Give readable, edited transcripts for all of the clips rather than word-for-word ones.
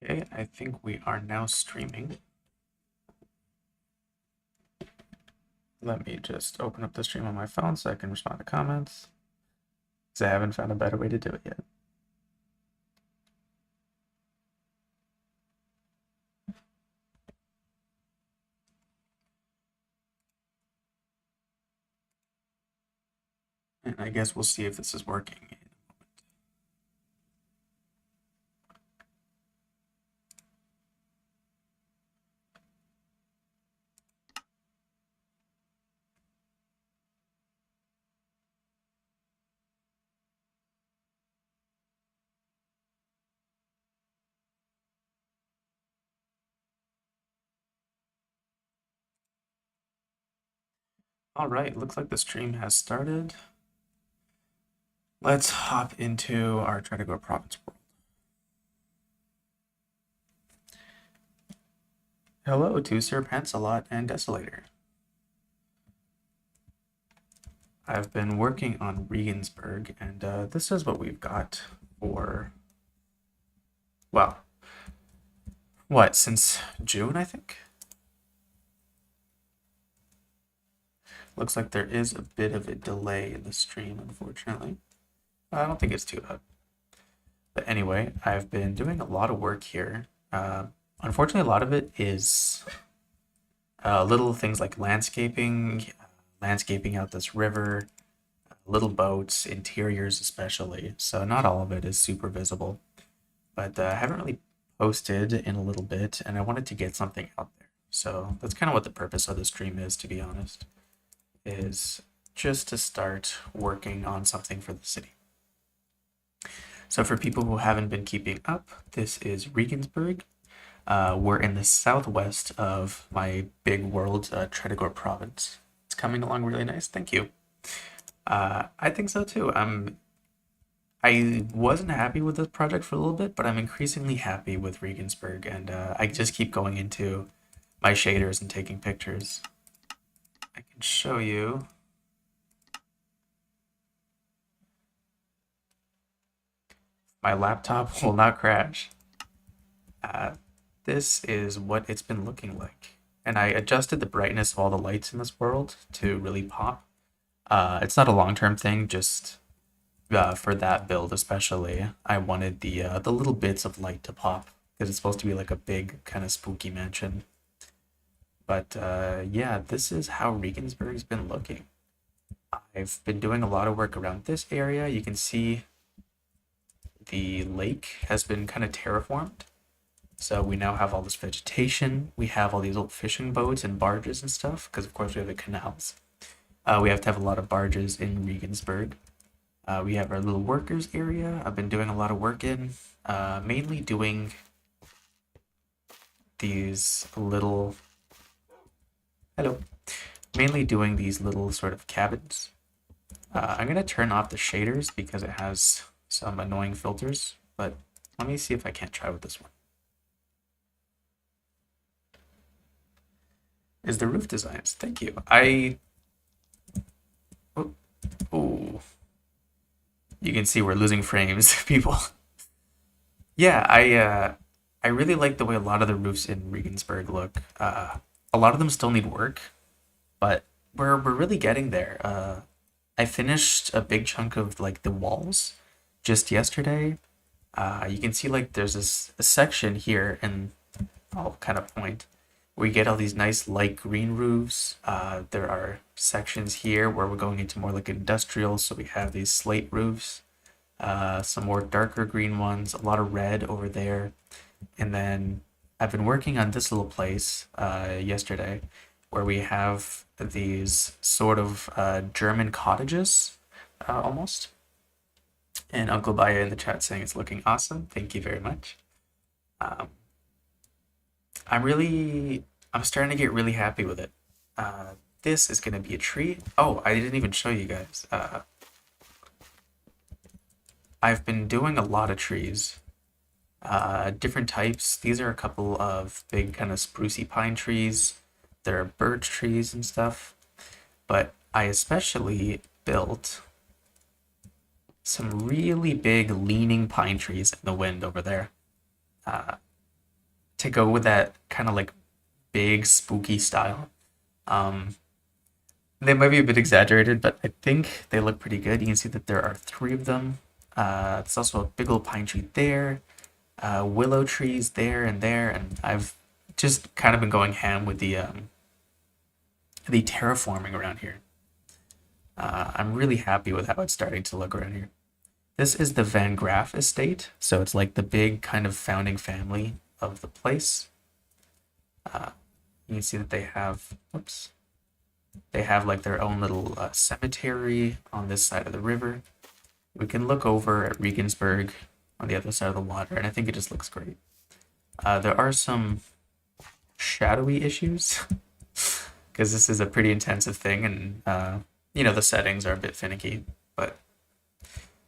Okay, I think we are now streaming. Let me just open up the stream on my phone so I can respond to comments. Because I haven't found a better way to do it yet. And I guess we'll see if this is working. All right, looks like the stream has started. Let's hop into our Tretogor province world. Hello to Sir Pancelot and Desolator. I've been working on Riegensberg, and this is what we've got for, well, what, since June, I think? Looks like there is a bit of a delay in the stream, unfortunately. I don't think it's too bad. But anyway, I've been doing a lot of work here. Unfortunately, a lot of it is little things like landscaping out this river, little boats, interiors especially. So not all of it is super visible. But I haven't really posted in a little bit, and I wanted to get something out there. So that's kind of what the purpose of the stream is, to be honest, is just to start working on something for the city. So for people who haven't been keeping up, this is Riegensberg. We're in the southwest of my big world, Tretogor province. It's coming along really nice, thank you. I think so too. I wasn't happy with this project for a little bit, but I'm increasingly happy with Riegensberg, and I just keep going into my shaders and taking pictures. I can show you. My laptop will not crash. This is what it's been looking like. And I adjusted the brightness of all the lights in this world to really pop. It's not a long-term thing, just for that build especially. I wanted the little bits of light to pop because it's supposed to be like a big kind of spooky mansion. But yeah, this is how Regensburg's been looking. I've been doing a lot of work around this area. You can see the lake has been kind of terraformed. So we now have all this vegetation. We have all these old fishing boats and barges and stuff, because of course we have the canals. We have to have a lot of barges in Regensburg. We have our little workers area. I've been doing a lot of work in, mainly doing these little, hello, mainly doing these little sort of cabins. I'm gonna turn off the shaders because it has some annoying filters, but let me see if I can't try with this one. Is the roof designs? Thank you. Oh, you can see we're losing frames, people. Yeah, I really like the way a lot of the roofs in Regensburg look. A lot of them still need work, but we're really getting there. I finished a big chunk of like the walls just yesterday. You can see like there's a section here, and I'll kind of point where you get all these nice light green roofs. There are sections here where we're going into more like industrial, so we have these slate roofs, some more darker green ones, a lot of red over there. And then I've been working on this little place yesterday where we have these sort of German cottages almost. And Uncle Baya in the chat saying it's looking awesome. Thank you very much. Um, I'm starting to get really happy with it. This is going to be a treat. Oh, I didn't even show you guys. I've been doing a lot of trees, different types. These are a couple of big kind of sprucey pine trees. There are birch trees and stuff. But I especially built some really big leaning pine trees in the wind over there. to go with that kind of like big spooky style. Um, they might be a bit exaggerated, but I think they look pretty good. You can see that there are three of them. There's also a big old pine tree there, willow trees there, and I've just kind of been going ham with the terraforming around here. I'm really happy with how it's starting to look around here. This is the Van Graff estate, so it's like the big kind of founding family of the place. You can see that they have, whoops, they have like their own little cemetery on this side of the river. We can look over at Riegensberg on the other side of the water, and I think it just looks great. There are some shadowy issues because this is a pretty intensive thing, and the settings are a bit finicky. But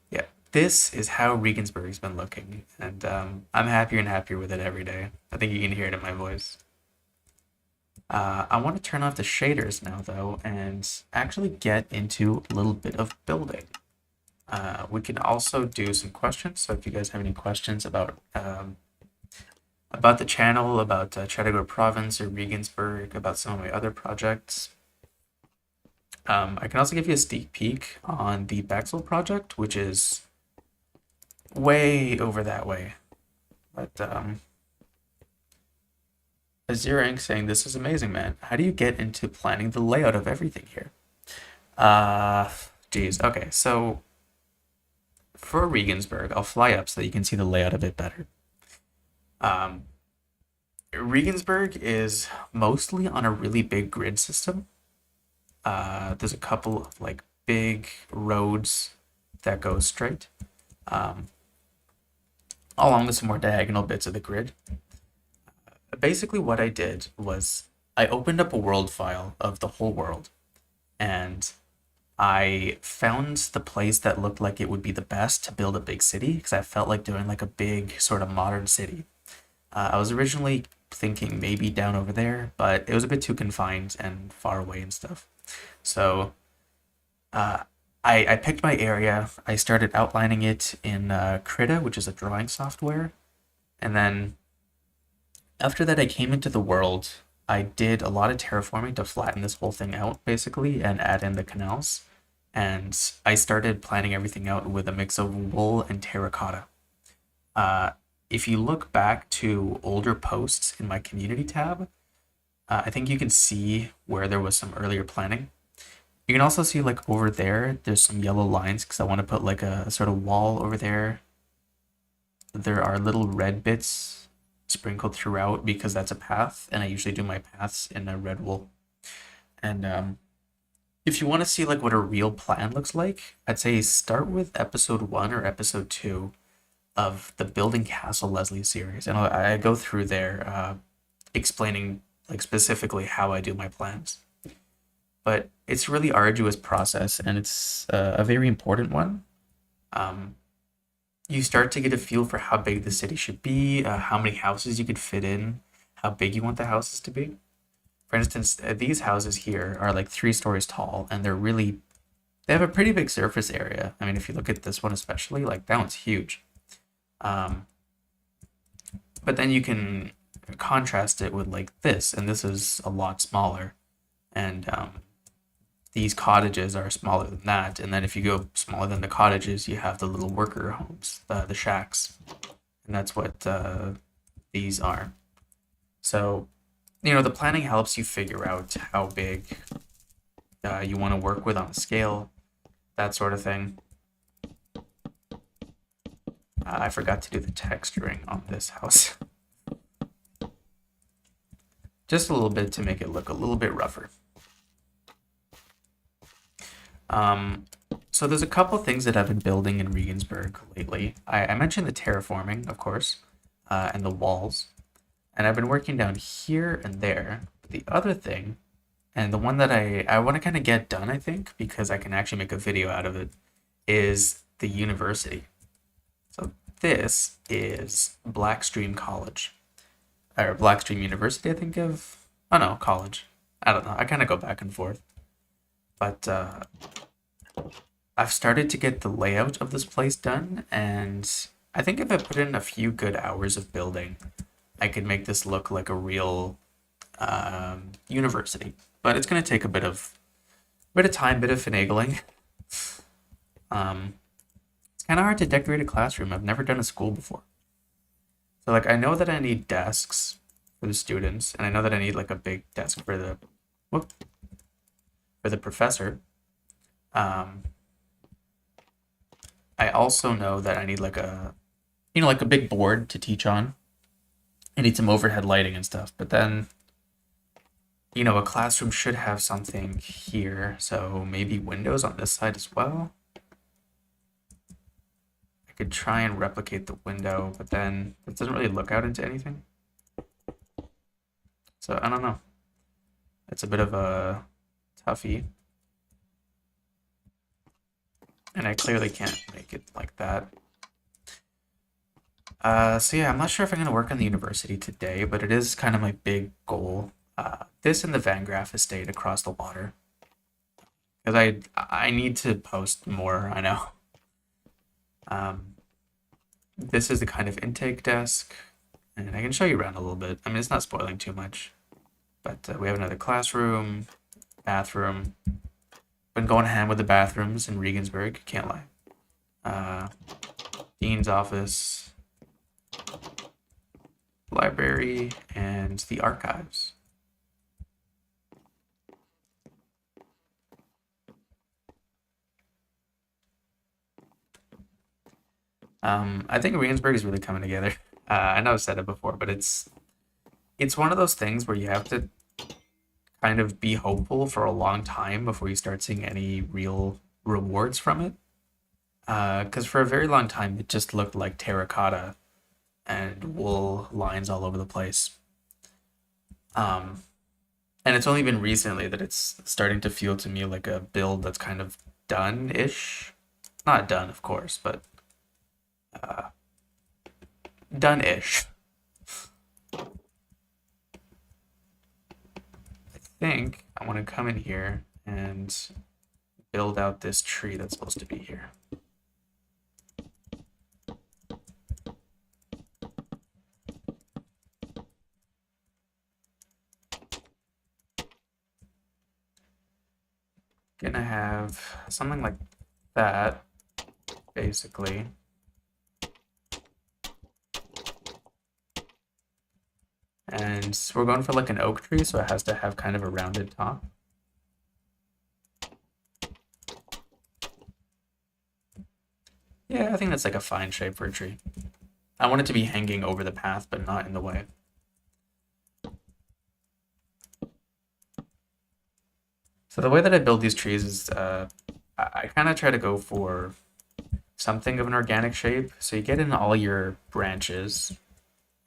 yeah, this is how Regensburg's been looking, and I'm happier and happier with it every day. I think you can hear it in my voice. I want to turn off the shaders now, though, and actually get into a little bit of building. We can also do some questions, so if you guys have any questions about the channel, about Tretogor province or Regensburg, about some of my other projects. I can also give you a sneak peek on the Bexel project, which is way over that way. But Azir saying, this is amazing, man. How do you get into planning the layout of everything here? Geez. Okay, so for Regensburg, I'll fly up so that you can see the layout a bit better. Regensburg is mostly on a really big grid system. There's a couple of like big roads that go straight along with some more diagonal bits of the grid. Basically, what I did was I opened up a world file of the whole world, and I found the place that looked like it would be the best to build a big city because I felt like doing like a big sort of modern city. I was originally thinking maybe down over there, but it was a bit too confined and far away and stuff. So I picked my area. I started outlining it in Krita, which is a drawing software. And then after that, I came into the world. I did a lot of terraforming to flatten this whole thing out, basically, and add in the canals. And I started planning everything out with a mix of wool and terracotta. If you look back to older posts in my community tab, I think you can see where there was some earlier planning. You can also see like over there, there's some yellow lines because I want to put like a sort of wall over there. There are little red bits sprinkled throughout because that's a path, and I usually do my paths in a red wool. And if you want to see like what a real plan looks like, I'd say start with episode 1 or episode 2 of the Building Castle Leslie series, and I go through there explaining like specifically how I do my plans. But it's a really arduous process, and it's a very important one. You start to get a feel for how big the city should be, how many houses you could fit in, how big you want the houses to be. For instance, these houses here are like 3 stories tall, and they have a pretty big surface area. I mean, if you look at this one especially, like that one's huge. But then you can contrast it with like this, and this is a lot smaller. And these cottages are smaller than that. And then if you go smaller than the cottages, you have the little worker homes, the shacks. And that's what these are. So, the planning helps you figure out how big you want to work with on a scale, that sort of thing. I forgot to do the texturing on this house. Just a little bit to make it look a little bit rougher. So there's a couple things that I've been building in Regensburg lately. I mentioned the terraforming, of course, and the walls. And I've been working down here and there. The other thing, and the one that I want to kind of get done, I think, because I can actually make a video out of it, is the university. So this is Blackstream College. Or Blackstream University, I think of. Oh no, college. I don't know. I kind of go back and forth. But I've started to get the layout of this place done, and I think if I put in a few good hours of building, I could make this look like a real university. But it's going to take a bit of time, bit of finagling. Um, it's kind of hard to decorate a classroom. I've never done a school before. So like I know that I need desks for the students, and I know that I need like a big desk for the whoop, for the professor. Um, I also know that I need like like a big board to teach on. I need some overhead lighting and stuff. But then, a classroom should have something here. So maybe windows on this side as well. I could try and replicate the window, but then it doesn't really look out into anything. So I don't know. It's a bit of a toughie. And I clearly can't make it like that. So yeah, I'm not sure if I'm going to work on the university today, but it is kind of my big goal. This and the Van Graff estate across the water. Because I need to post more, I know. Um, this is the kind of intake desk, and I can show you around a little bit. I mean, it's not spoiling too much, but we have another classroom, bathroom. Been going ham with the bathrooms in Riegensberg, can't lie. Dean's office, library, and the archives. I think Riegensberg is really coming together. I know I've said it before, but it's one of those things where you have to kind of be hopeful for a long time before you start seeing any real rewards from it. Because for a very long time, it just looked like terracotta and wool lines all over the place. Um, and it's only been recently that it's starting to feel to me like a build that's kind of done-ish. Not done, of course, but uh, done-ish. I think I want to come in here and build out this tree that's supposed to be here. Gonna have something like that, basically. And we're going for like an oak tree, so it has to have kind of a rounded top. Yeah, I think that's like a fine shape for a tree. I want it to be hanging over the path, but not in the way. So the way that I build these trees is I kind of try to go for something of an organic shape. So you get in all your branches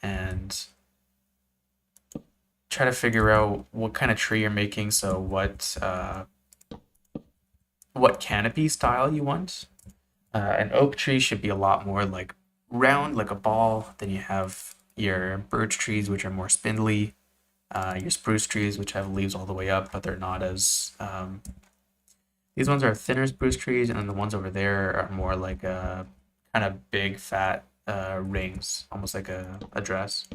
and try to figure out what kind of tree you're making. So what canopy style you want. An oak tree should be a lot more like round, like a ball. Then you have your birch trees, which are more spindly. Your spruce trees, which have leaves all the way up, but they're not as. These ones are thinner spruce trees, and then the ones over there are more like kind of big, fat rings, almost like a dress.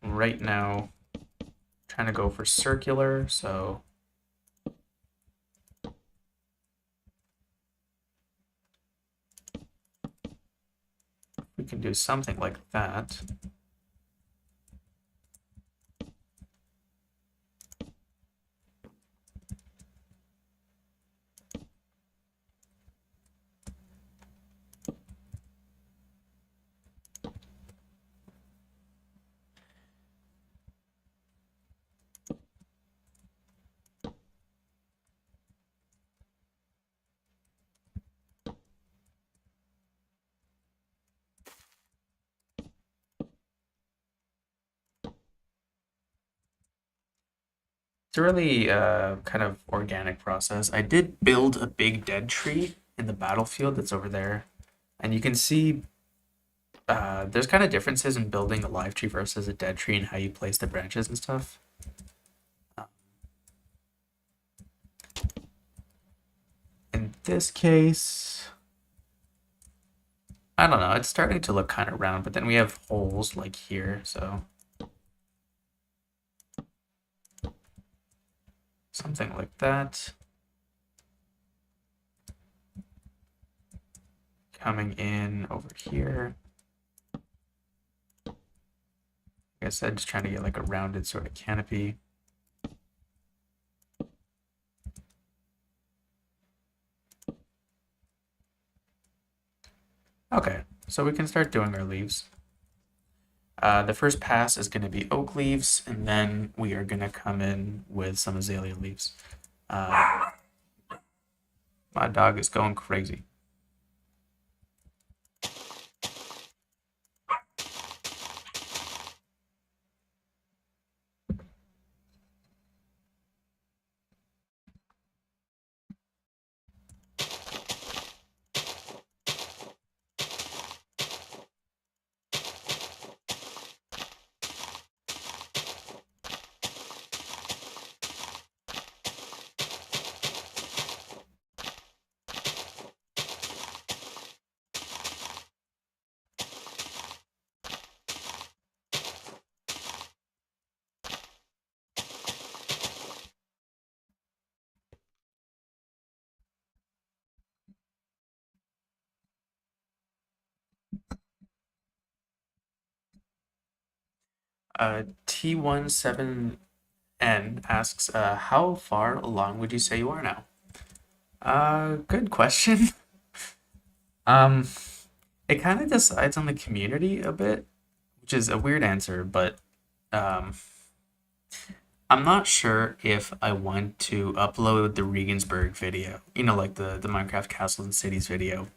Right now, trying to go for circular, so we can do something like that. It's a really kind of organic process. I did build a big dead tree in the battlefield that's over there, and you can see there's kind of differences in building a live tree versus a dead tree and how you place the branches and stuff. Uh, In this case, I don't know. It's starting to look kind of round, but then we have holes like here, so something like that. Coming in over here. Like I said, just trying to get like a rounded sort of canopy. Okay, so we can start doing our leaves. The first pass is going to be oak leaves, and then we are going to come in with some azalea leaves. Uh, my dog is going crazy. T17N asks, how far along would you say you are now? Good question. Um, it kind of decides on the community a bit, which is a weird answer, but um, I'm not sure if I want to upload the Riegensberg video, like the Minecraft Castle and Cities video,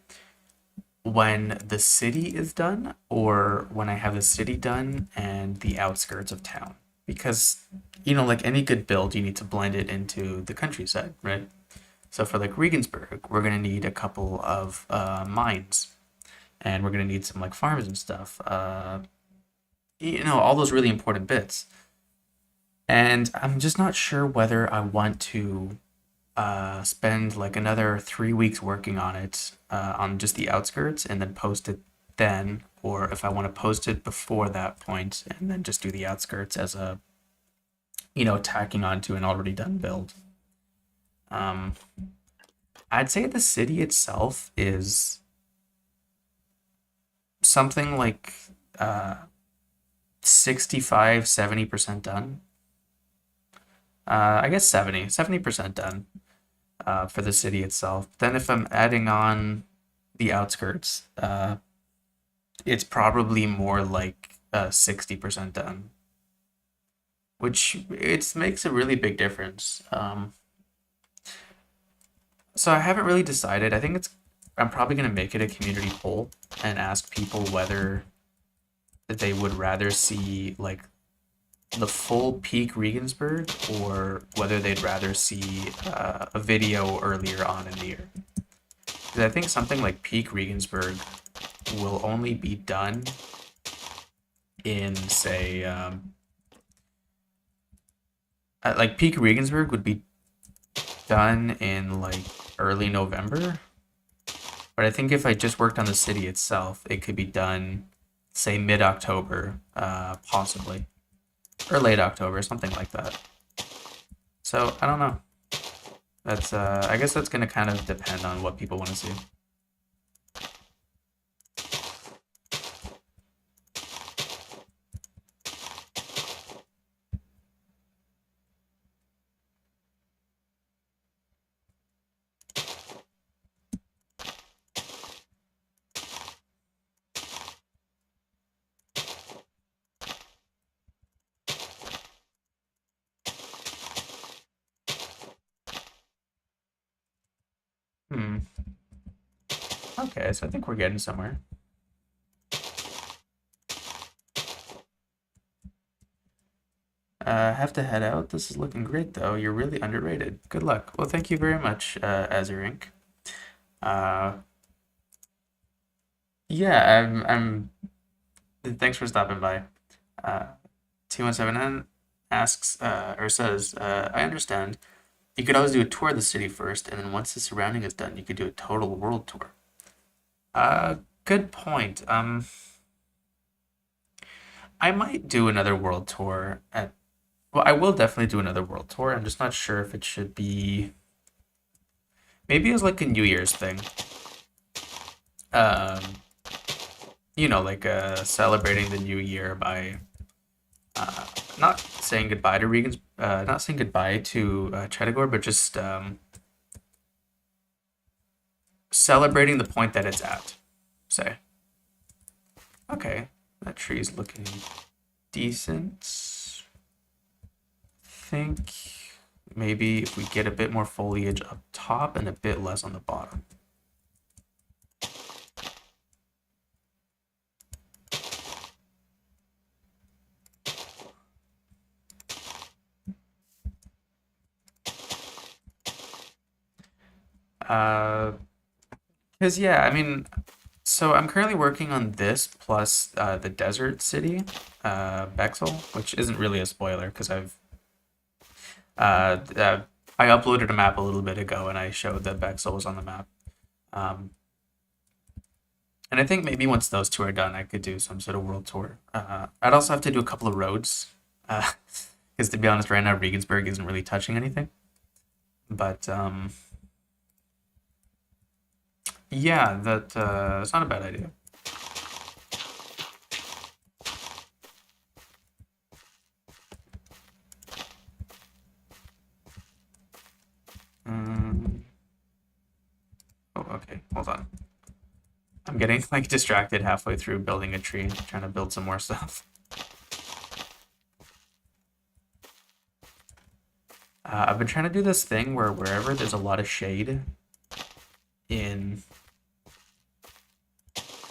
when the city is done or when I have the city done and the outskirts of town. Because, like any good build, you need to blend it into the countryside, right? So for like Regensburg, we're gonna need a couple of mines, and we're gonna need some like farms and stuff. All those really important bits. And I'm just not sure whether I want to spend like another 3 weeks working on it on just the outskirts and then post it then, or if I want to post it before that point and then just do the outskirts as a, tacking onto an already done build. Um, I'd say the city itself is something like uh, 65, 70% done. I guess 70% done for the city itself. Then if I'm adding on the outskirts, it's probably more like 60% done, which it makes a really big difference. So I haven't really decided. I'm probably gonna make it a community poll and ask people whether they would rather see like the full peak Regensburg or whether they'd rather see a video earlier on in the year. Because I think something like peak Regensburg will only be done in, say, like peak Regensburg would be done in like early November. But I think if I just worked on the city itself, it could be done, say, mid-October, possibly, or late October, something like that. So I don't know. I guess that's gonna kind of depend on what people want to see. Hmm. Okay, so I think we're getting somewhere. I have to head out. This is looking great, though. You're really underrated. Good luck. Well, thank you very much, Azure Inc. Uh, yeah, thanks for stopping by. Uh, T17N asks, or says, I understand. You could always do a tour of the city first, and then once the surrounding is done, you could do a total world tour. Uh, Good point. I might do another world tour at, well, I will definitely do another world tour. I'm just not sure if it should be, maybe as like a New Year's thing. Um, like celebrating the new year by uh, not saying goodbye to not saying goodbye to Tretogor, but just celebrating the point that it's at. Say, okay, that tree's looking decent. Think maybe if we get a bit more foliage up top and a bit less on the bottom. Because yeah, I mean, so I'm currently working on this plus the desert city, Bexel, which isn't really a spoiler because uh, uh, I uploaded a map a little bit ago and I showed that Bexel was on the map. Um, and I think maybe once those two are done, I could do some sort of world tour. I'd also have to do a couple of roads, because to be honest, right now Regensburg isn't really touching anything. But yeah, that's not a bad idea. Um, oh, okay, hold on. I'm getting like distracted halfway through building a tree, trying to build some more stuff. I've been trying to do this thing where wherever there's a lot of shade in,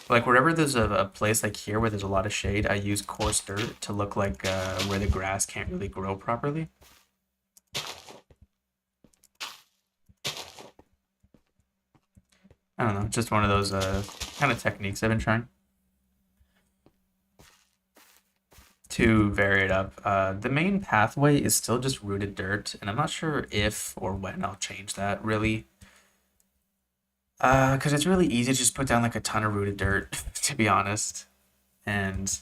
like wherever there's a place like here where there's a lot of shade, I use coarse dirt to look like where the grass can't really grow properly. I don't know, just one of those kind of techniques I've been trying to vary it up. The main pathway is still just rooted dirt, and I'm not sure if or when I'll change that really. Because it's really easy to just put down like a ton of rooted dirt, to be honest, and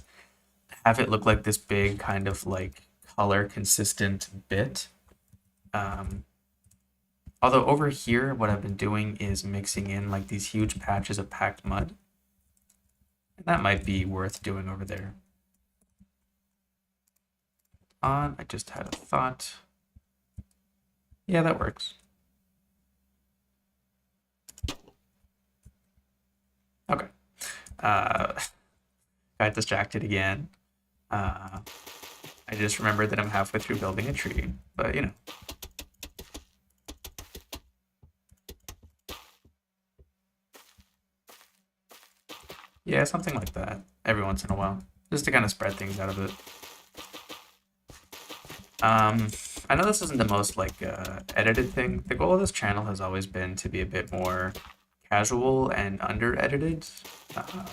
have it look like this big kind of like color consistent bit. Um, Although over here, what I've been doing is mixing in like these huge patches of packed mud. And that might be worth doing over there. I just had a thought. Yeah, that works. Okay. Uh, got distracted again. Uh, I just remembered that I'm halfway through building a tree, but yeah, something like that every once in a while, just to kind of spread things out a bit. Um, I know this isn't the most like edited thing. The goal of this channel has always been to be a bit more casual and under edited. Uh,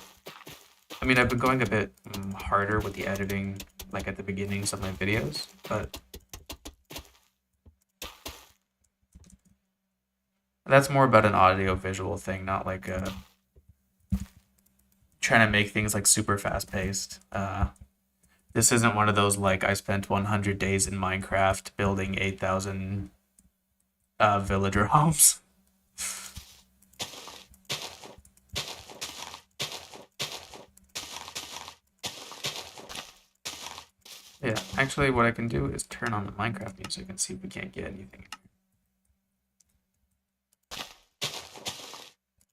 I mean, I've been going a bit harder with the editing, like at the beginnings of my videos, but that's more about an audio visual thing, not like trying to make things like super fast paced. This isn't one of those like I spent 100 days in Minecraft building 8,000 villager homes. Yeah, actually, what I can do is turn on the Minecraft music and see if we can't get anything.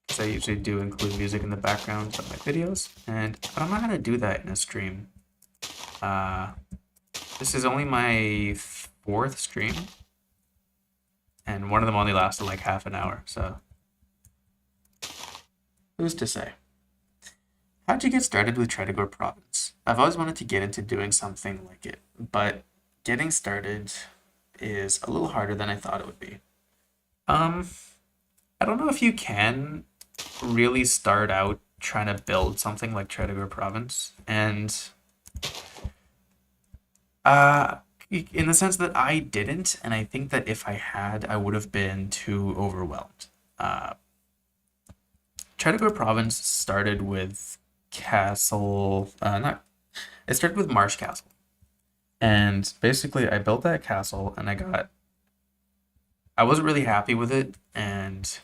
Because I usually do include music in the background of my videos, and I don't know how to do that in a stream. This is only my fourth stream, and one of them only lasted like half an hour, so who's to say? How'd you get started with Tretogor Province? I've always wanted to get into doing something like it, but getting started is a little harder than I thought it would be. Um, I don't know if you can really start out trying to build something like Tretogor Province, and uh, in the sense that I didn't, and I think that if I had, I would have been too overwhelmed. Uh, Tretogor province started with castle, not, it started with Marsh Castle. And basically, I built that castle and I wasn't really happy with it. And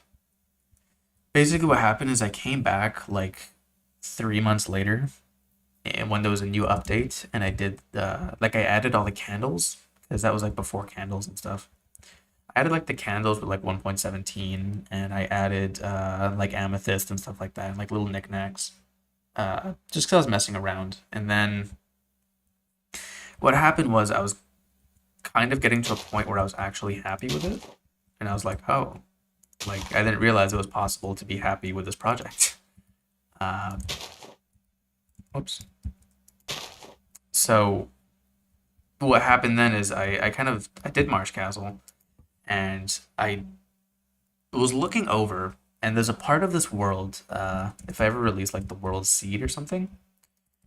basically, what happened is I came back like 3 months later and when there was a new update and I did, like, I added all the candles because that was like before candles and stuff. I added like the candles with like 1.17 and I added like amethyst and stuff like that and like little knickknacks just because I was messing around. And then what happened was I was kind of getting to a point where I was actually happy with it. And I was like, oh, like I didn't realize it was possible to be happy with this project. Uh, Oops. So what happened then is I did Marsh Castle and I was looking over and there's a part of this world, if I ever release like the world seed or something,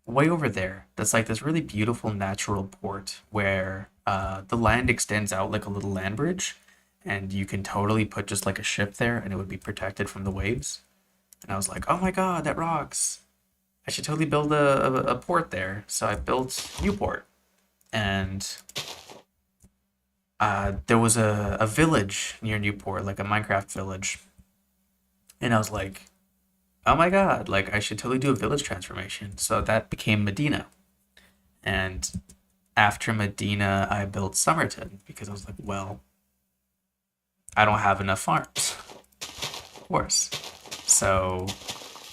way over there, that's like this really beautiful natural port where the land extends out like a little land bridge and you can totally put just like a ship there and it would be protected from the waves. And I was like, oh my god, that rocks. I should totally build a port there. So I built Newport. And there was a village near Newport, like a Minecraft village. And I was like, oh my god, like I should totally do a village transformation. So that became Medina. And after Medina, I built Somerton because I was like, well, I don't have enough farms, of course. So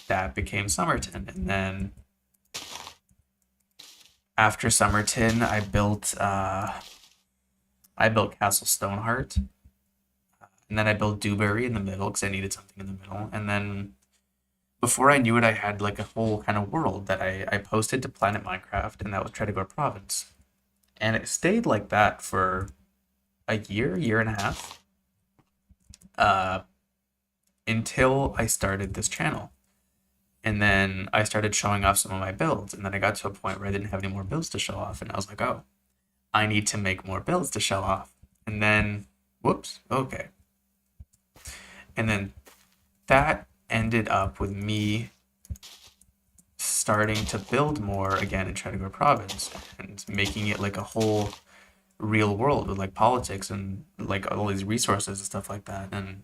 that became Somerton. And then after Somerton, I built Castle Stoneheart, and then I built Dewberry in the middle because I needed something in the middle. And then before I knew it, I had like a whole kind of world that I posted to Planet Minecraft, and that was Tretogor Province. And it stayed like that for a year and a half, uh, until I started this channel. And then I started showing off some of my builds, and then I got to a point where I didn't have any more builds to show off, and I was like, oh, I need to make more builds to show off. And then, whoops, okay. And then that ended up with me starting to build more again in Tretogor Province and making it like a whole real world with like politics and like all these resources and stuff like that. And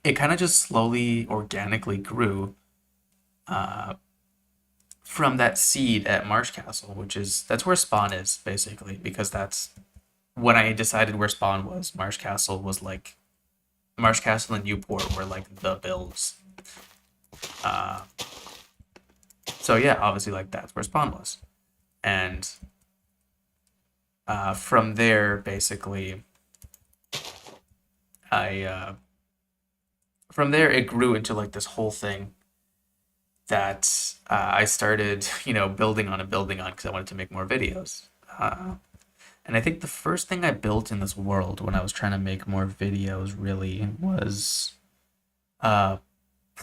it kind of just slowly, organically grew uh, from that seed at Marsh Castle, that's where Spawn is basically, because that's when I decided where Spawn was. Marsh Castle and Newport were like the builds. Uh, so yeah, obviously like that's where Spawn was, and from there basically, I from there it grew into like this whole thing that I started, building on and building on because I wanted to make more videos. And I think the first thing I built in this world when I was trying to make more videos really was uh,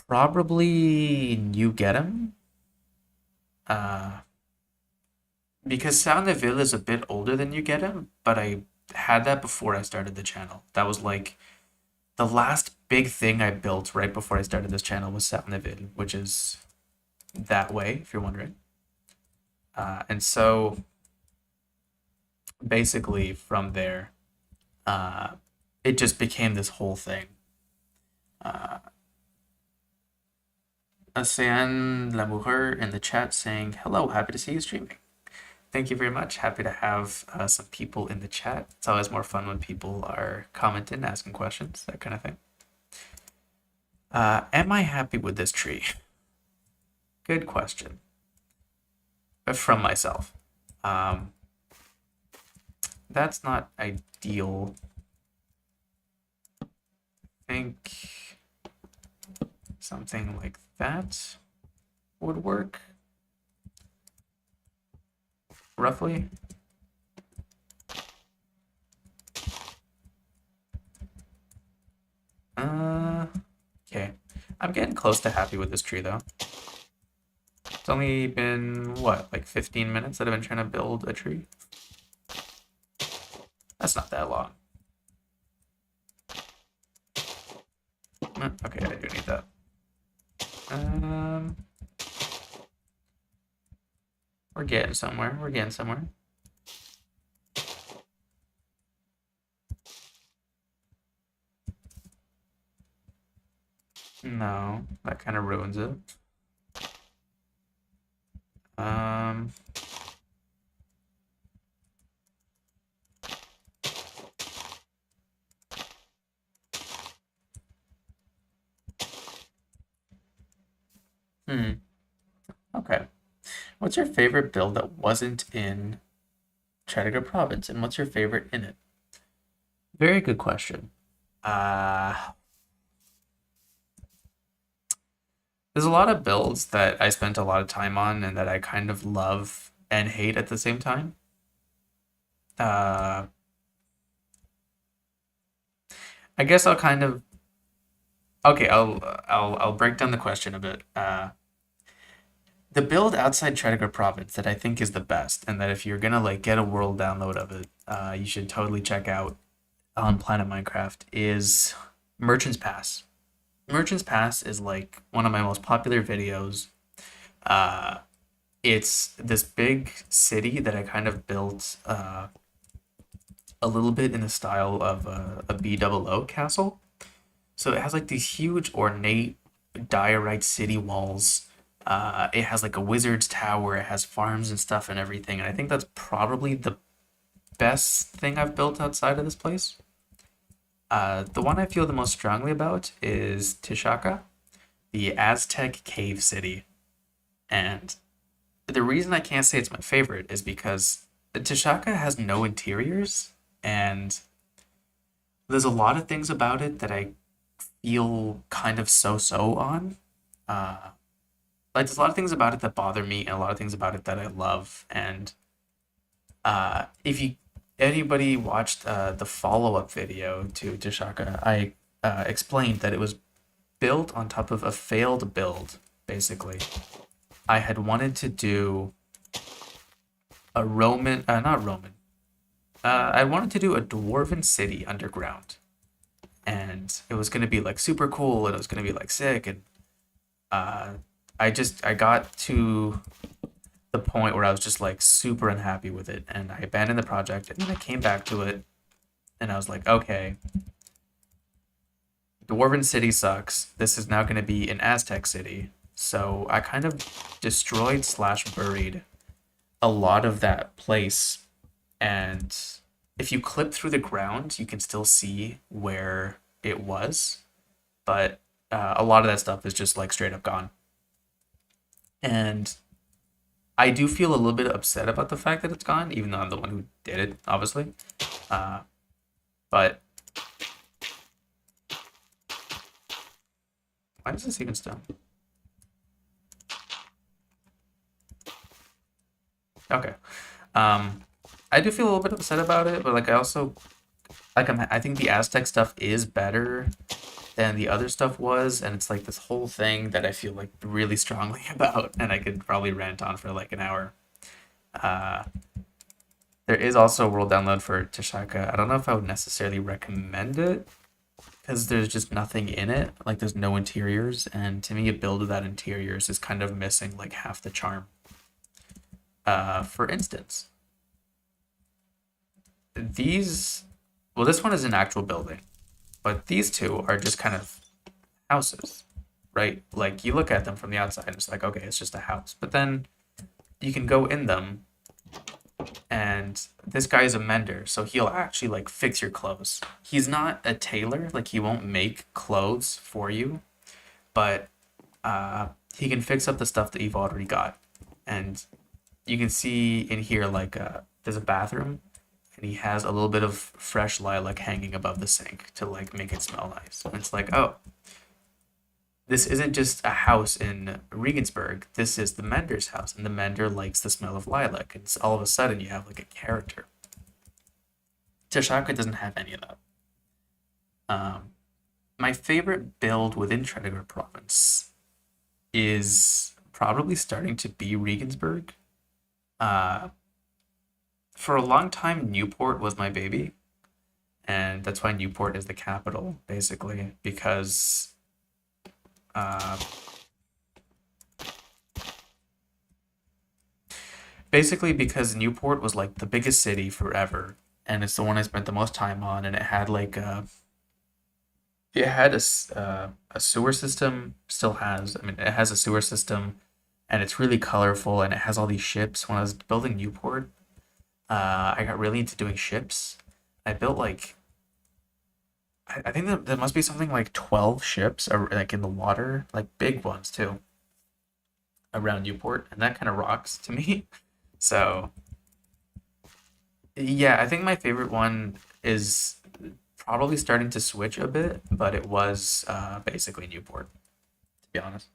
probably New Getum. Uh, because Sound of Ville is a bit older than New Getum, but I had that before I started the channel. That was like the last big thing I built right before I started this channel was Sept, which is that way, if you're wondering. And so basically from there, uh, it just became this whole thing. Uh, Asean Lamoureux in the chat saying, hello, happy to see you streaming. Thank you very much. Happy to have some people in the chat. It's always more fun when people are commenting, asking questions, that kind of thing. Am I happy with this tree? Good question. From myself. That's not ideal. I think something like that would work. Roughly. Okay. I'm getting close to happy with this tree though. It's only been, what, like 15 minutes that I've been trying to build a tree? That's not that long. Okay, I do need that. Um, we're getting somewhere. We're getting somewhere. No, that kind of ruins it. Um, hmm. Okay. What's your favorite build that wasn't in Tretogor Province, and what's your favorite in it? Very good question. Uh, there's a lot of builds that I spent a lot of time on and that I kind of love and hate at the same time. Uh, I guess I'll kind of okay. I'll break down the question a bit. The build outside Tretogor Province that I think is the best, and that if you're gonna like get a world download of it, you should totally check out on Planet Minecraft is Merchant's Pass. Merchant's Pass is like one of my most popular videos. Uh, it's this big city that I kind of built a little bit in the style of a BOO castle. So it has like these huge ornate diorite city walls. It has like a wizard's tower. It has farms and stuff and everything. And I think that's probably the best thing I've built outside of this place. The one I feel the most strongly about is Tishaka, the Aztec cave city. And the reason I can't say it's my favorite is because Tishaka has no interiors, and there's a lot of things about it that I feel kind of so on. Uh, like there's a lot of things about it that bother me, and a lot of things about it that I love. And if you anybody watched the follow-up video to Tishaka, I explained that it was built on top of a failed build. Basically, I had wanted to do a Roman, not Roman. I wanted to do a dwarven city underground, and it was gonna be like super cool, and it was gonna be like sick, and uh, I got to the point where I was just like super unhappy with it, and I abandoned the project, and then I came back to it, and I was like, okay, dwarven city sucks. This is now gonna be an Aztec city, so I kind of destroyed slash buried a lot of that place. And if you clip through the ground, you can still see where it was, but a lot of that stuff is just like straight up gone. And I do feel a little bit upset about the fact that it's gone, even though I'm the one who did it, obviously. Uh, but why is this even stone? Okay. Um, I do feel a little bit upset about it, but like I also I think the Aztec stuff is better than the other stuff was, and it's like this whole thing that I feel like really strongly about, and I could probably rant on for like an hour. Uh, there is also a world download for Tashaka. I don't know if I would necessarily recommend it because there's just nothing in it. Like there's no interiors, and to me, a build without interiors is kind of missing like half the charm. For instance, these, well, this one is an actual building, but these two are just kind of houses, right? Like you look at them from the outside, and it's like, okay, it's just a house. But then you can go in them, and this guy is a mender, so he'll actually like fix your clothes. He's not a tailor, like he won't make clothes for you, but he can fix up the stuff that you've already got. And you can see in here like there's a bathroom, and he has a little bit of fresh lilac hanging above the sink to like make it smell nice. And it's like, oh, this isn't just a house in Riegensberg. This is the mender's house, and the mender likes the smell of lilac. And all of a sudden, you have like a character. Tashaka doesn't have any of that. Um, my favorite build within Tretogor Province is probably starting to be Riegensberg. Uh, for a long time, Newport was my baby, and that's why Newport is the capital, basically, because uh, Basically, because Newport was like the biggest city forever, and it's the one I spent the most time on, and it had like it had a sewer system, still has. I mean, it has a sewer system, and it's really colorful, and it has all these ships. When I was building Newport, I got really into doing ships. I built like I think that there must be something like 12 ships, like in the water, like big ones too, around Newport, and that kind of rocks to me. So yeah, I think my favorite one is probably starting to switch a bit, but it was basically Newport, to be honest.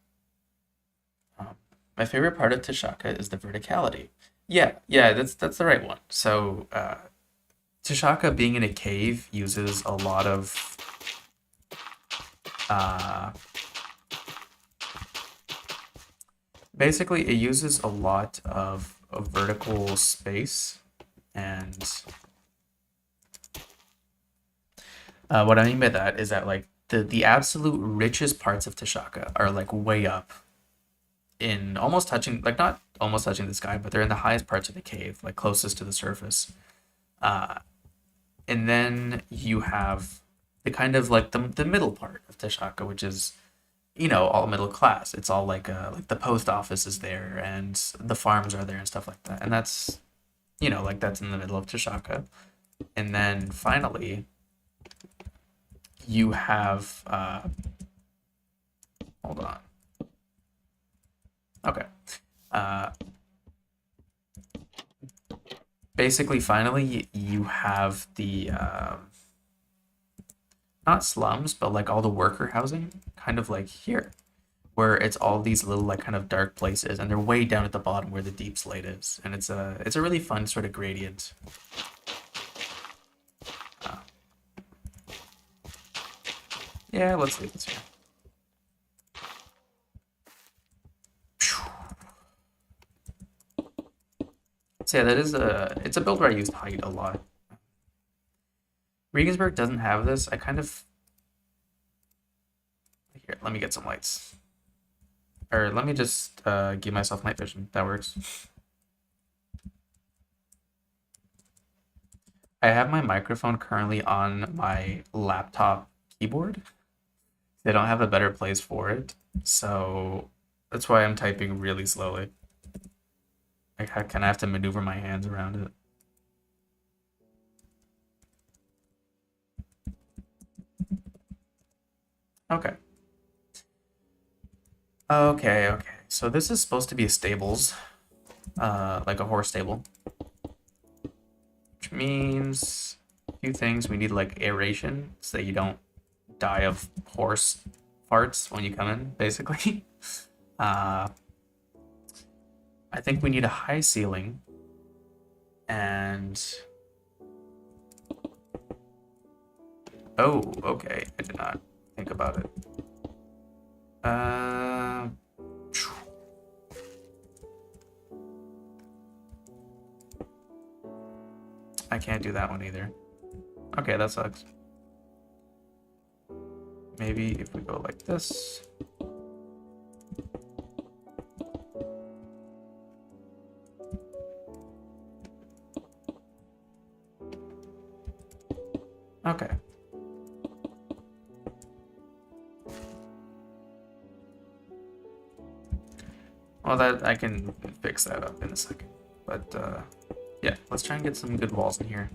My favorite part of Tashaka is the verticality. Yeah, yeah, that's the right one. So Tashaka being in a cave uses a lot of uh, basically it uses a lot of vertical space, and what I mean by that is that like the absolute richest parts of Tashaka are like way up in almost touching, like not almost touching the sky, but they're in the highest parts of the cave, like closest to the surface. Uh, and then you have the kind of like the middle part of Tashaka, which is all middle class. It's all like the post office is there and the farms are there and stuff like that. And that's like that's in the middle of Tashaka. And then finally you have hold on. Okay. Uh, basically finally you have the not slums, but like all the worker housing, kind of like here, where it's all these little like kind of dark places, and they're way down at the bottom where the deep slate is, and it's a really fun sort of gradient. Uh, yeah, let's leave this here. So yeah, that is it's a build where I use height a lot. Riegensberg doesn't have this. I kind of here. Let me get some lights, or let me just give myself night vision. That works. I have my microphone currently on my laptop keyboard. They don't have a better place for it, so that's why I'm typing really slowly. I kind of have to maneuver my hands around it. Okay. Okay, okay. So this is supposed to be a stables, like a horse stable, which means a few things. We need like aeration so that you don't die of horse farts when you come in, basically. Uh, I think we need a high ceiling and oh, okay. I did not think about it. Uh, I can't do that one either. Okay, that sucks. Maybe if we go like this. Okay. Well, that I can fix that up in a second. But yeah, let's try and get some good walls in here.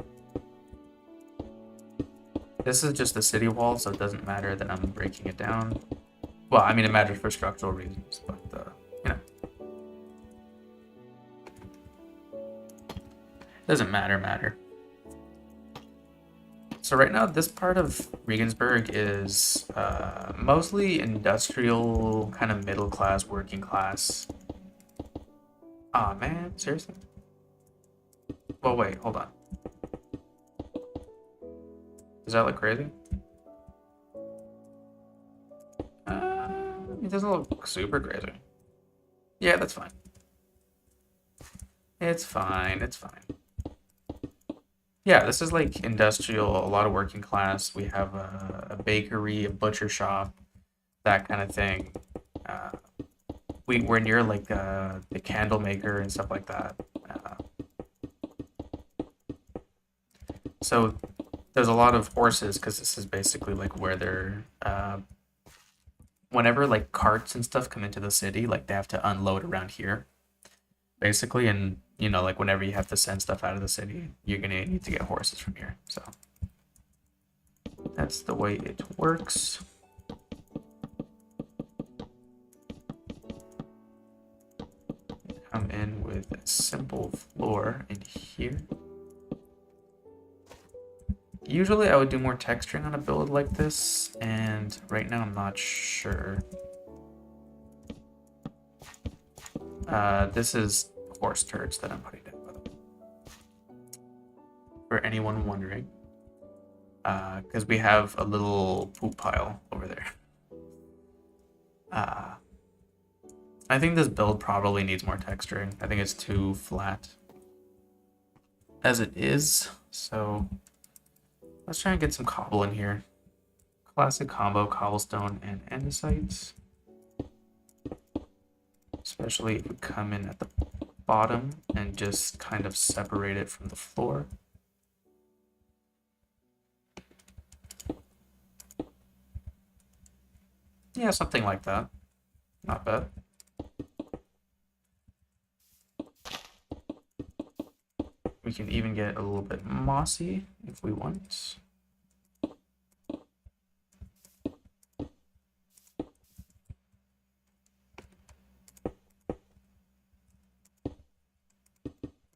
This is just a city wall, so it doesn't matter that I'm breaking it down. Well, I mean, it matters for structural reasons, but it doesn't matter. So right now, this part of Regensburg is mostly industrial, kind of middle class, working class. Aw, man, seriously? Well, wait, hold on. Does that look crazy? It doesn't look super crazy. Yeah, that's fine. It's fine, it's fine. Yeah, this is like industrial, a lot of working class. We have a bakery, a butcher shop, that kind of thing. Uh, we're near like the candle maker and stuff like that. So there's a lot of horses because this is basically like where they're whenever like carts and stuff come into the city, like they have to unload around here basically, and like whenever you have to send stuff out of the city, you're gonna need to get horses from here. So that's the way it works. Come in with a simple floor in here. Usually I would do more texturing on a build like this, and right now I'm not sure. This is horse turds that I'm putting down, by the way. For anyone wondering. Because we have a little poop pile over there. Uh, I think this build probably needs more texturing. I think it's too flat as it is. So let's try and get some cobble in here. Classic combo, cobblestone and andesite. Especially if we come in at the bottom and just kind of separate it from the floor. Yeah, something like that. Not bad. We can even get a little bit mossy if we want.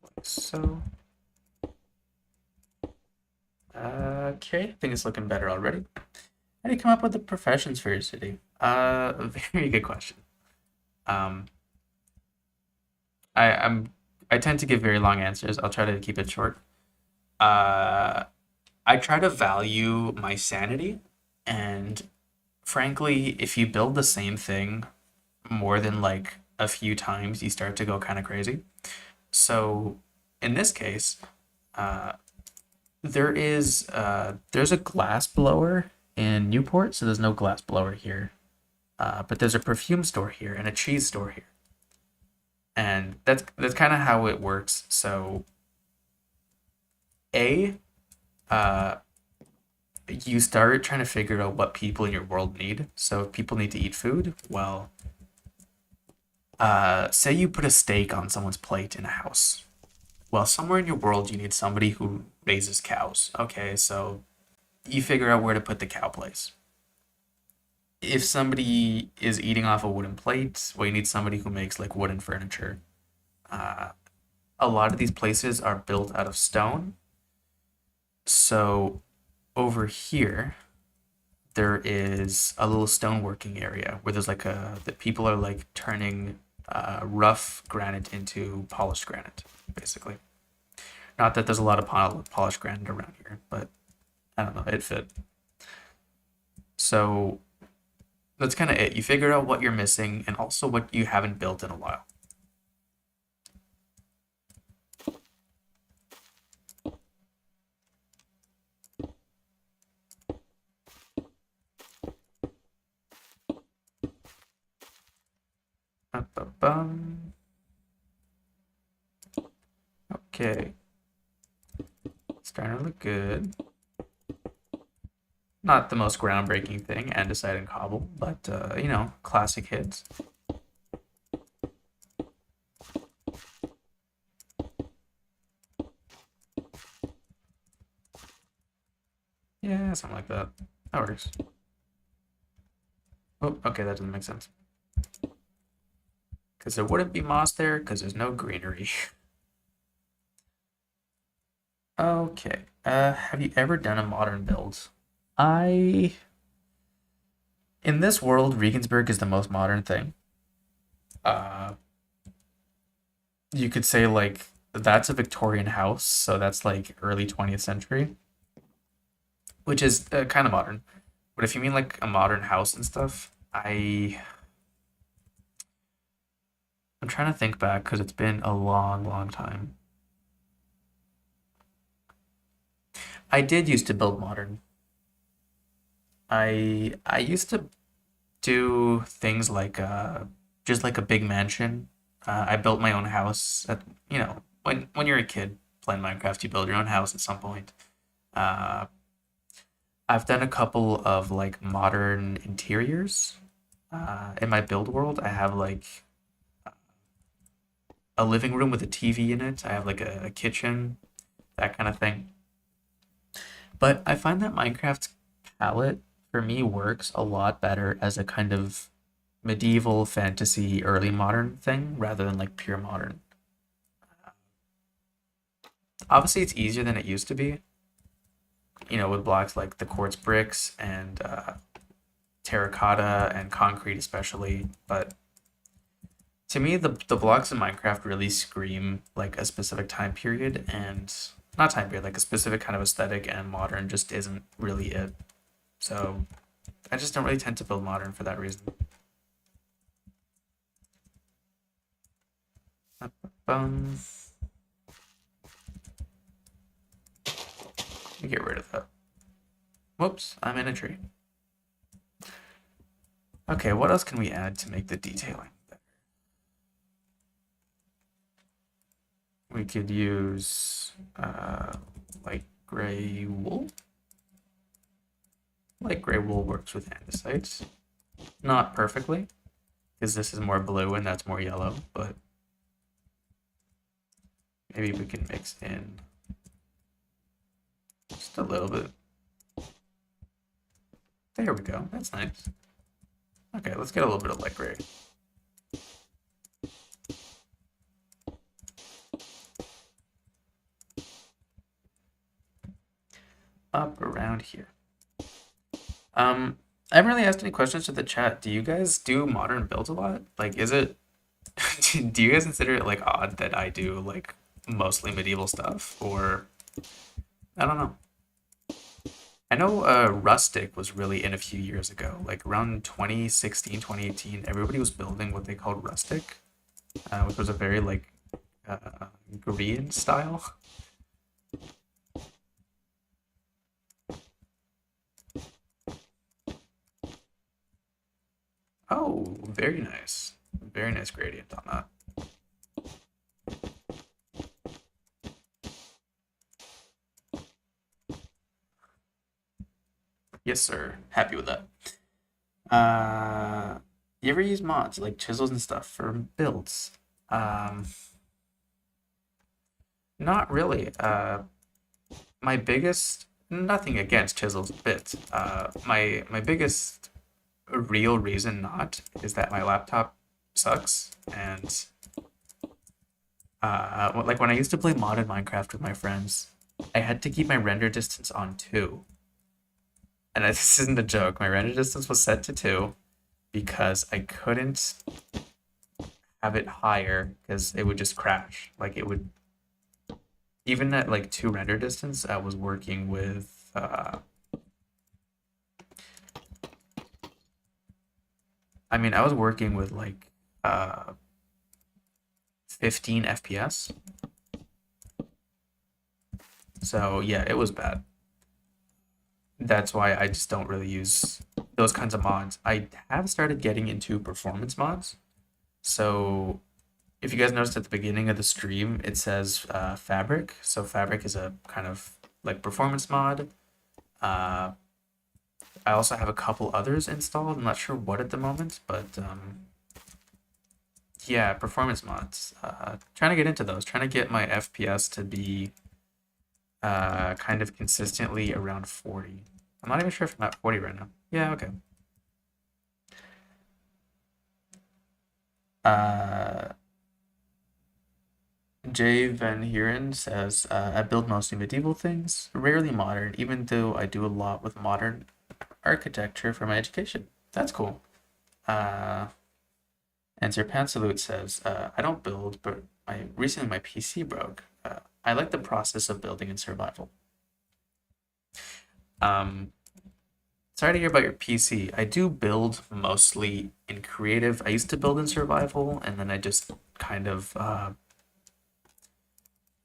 Like so. Okay, I think it's looking better already. How do you come up with the professions for your city? Very good question. Um, I, I'm I tend to give very long answers. I'll try to keep it short. Uh, I try to value my sanity, and frankly, if you build the same thing more than like a few times, you start to go kind of crazy. So in this case, uh, there's a glass blower in Newport, so there's no glass blower here. But there's a perfume store here and a cheese store here, and that's kind of how it works. So a uh, you start trying to figure out what people in your world need. So if people need to eat food, well, say you put a steak on someone's plate in a house. Well, somewhere in your world you need somebody who raises cows. Okay, so you figure out where to put the cow place. If somebody is eating off a wooden plate, well, you need somebody who makes like wooden furniture. Uh, a lot of these places are built out of stone. So over here, there is a little stoneworking area where there's like the people are like turning rough granite into polished granite, basically. Not that there's a lot of polished granite around here, but I don't know, it fit. So that's kind of it. You figure out what you're missing and also what you haven't built in a while. Ba-ba-bum. Okay, starting to look good. Not the most groundbreaking thing, andesite and cobble, but classic hits. Yeah, something like that. That works. Oh, okay, that doesn't make sense. Because there wouldn't be moss there, because there's no greenery. Okay, have you ever done a modern build? I In this world, Riegensberg is the most modern thing. Uh, you could say like that's a Victorian house, so that's like early 20th century, which is kind of modern. But if you mean like a modern house and stuff, I'm trying to think back because it's been a long, long time. I did used to build modern. I used to do things like just like a big mansion. I built my own house. When you're a kid playing Minecraft, you build your own house at some point. Uh, I've done a couple of like modern interiors. In my build world, I have like a living room with a TV in it. I have like a kitchen, that kind of thing. But I find that Minecraft's palette for me works a lot better as a kind of medieval fantasy early modern thing rather than like pure modern. Obviously, it's easier than it used to be, with blocks like the quartz bricks and terracotta and concrete, especially. But to me, the blocks in Minecraft really scream like a specific time period and not time period, like a specific kind of aesthetic, and modern just isn't really it. So I just don't really tend to build modern for that reason. Um, Let me get rid of that. Whoops, I'm in a tree. Okay, what else can we add to make the detailing better? We could use light gray wool. Light gray wool works with andesites. Not perfectly, because this is more blue and that's more yellow, but maybe we can mix in just a little bit. There we go, that's nice. Okay, let's get a little bit of light gray. Up around here. I haven't really asked any questions to the chat. Do you guys do modern builds a lot? Like, is it, do you guys consider it like odd that I do like mostly medieval stuff? Or, I don't know. I know Rustic was really in a few years ago, like around 2016, 2018. Everybody was building what they called Rustic, which was a very like Korean style. Oh, very nice. Very nice gradient on that. Yes, sir. Happy with that. You ever use mods like chisels and stuff for builds? Um, Not really. My biggest, nothing against chisels bits. My biggest real reason not is that my laptop sucks, and like when I used to play modded Minecraft with my friends, I had to keep my render distance on 2. And this isn't a joke. My render distance was set to 2 because I couldn't have it higher because it would just crash. Like it would, even at like 2 render distance, I was working with I was working with like 15 FPS. So yeah, it was bad. That's why I just don't really use those kinds of mods. I have started getting into performance mods. So if you guys noticed at the beginning of the stream, it says Fabric. So Fabric is a kind of like performance mod. Uh, I also have a couple others installed. I'm not sure what at the moment, but yeah, performance mods. Trying to get into those. Trying to get my FPS to be kind of consistently around 40. I'm not even sure if I'm at 40 right now. Yeah, okay. Uh, Jay Van Heeren says, I build mostly medieval things, rarely modern, even though I do a lot with modern architecture for my education. That's cool. Uh, and Sir Pansalute says, I don't build, but recently my PC broke. I like the process of building in survival. Um, Sorry to hear about your PC. I do build mostly in creative. I used to build in survival, and then I just kind of, I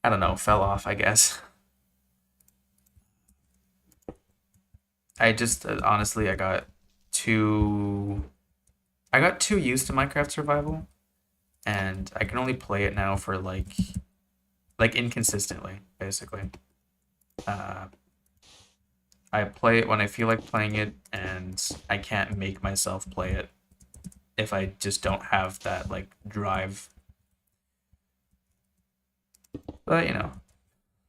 don't know, fell off, I guess. I just honestly, too, I got too used to Minecraft survival, and I can only play it now for like inconsistently, basically. Uh, I play it when I feel like playing it, and I can't make myself play it if I just don't have that like drive. But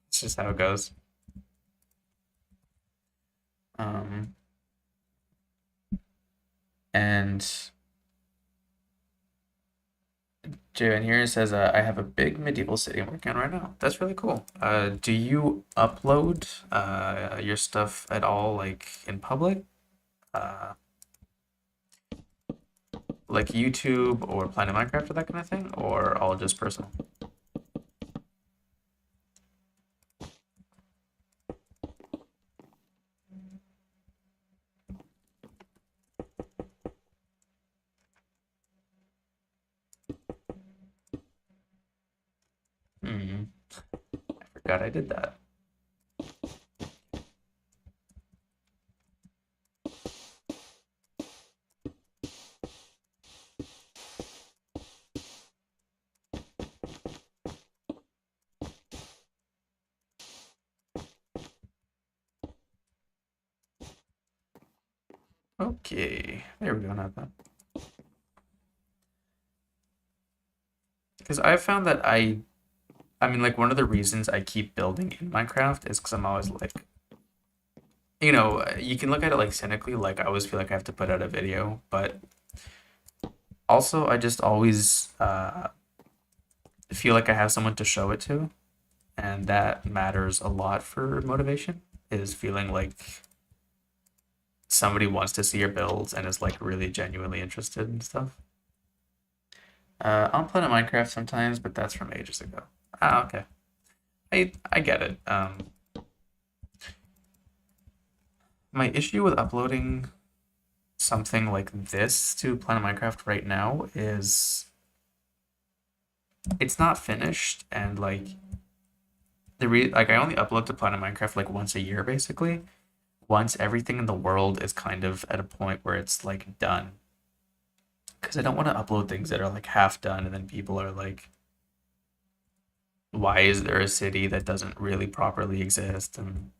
it's just how it goes. Um, and Jay in here says, I have a big medieval city I'm working on right now. That's really cool. Do you upload your stuff at all, like in public? Uh, like YouTube or Planet Minecraft or that kind of thing? Or all just personal? Hmm. I forgot I did that. Okay, there we go, not bad. Because I've found that I mean, like, one of the reasons I keep building in Minecraft is because I'm always like, you can look at it like cynically, like I always feel like I have to put out a video, but also I just always feel like I have someone to show it to, and that matters a lot for motivation, is feeling like somebody wants to see your builds and is like really genuinely interested and stuff. I'm playing Minecraft sometimes, but that's from ages ago. Ah, okay. I get it. My issue with uploading something like this to Planet Minecraft right now is it's not finished, and like like I only upload to Planet Minecraft like once a year basically. Once everything in the world is kind of at a point where it's like done. Because I don't want to upload things that are like half done and then people are like, why is there a city that doesn't really properly exist? And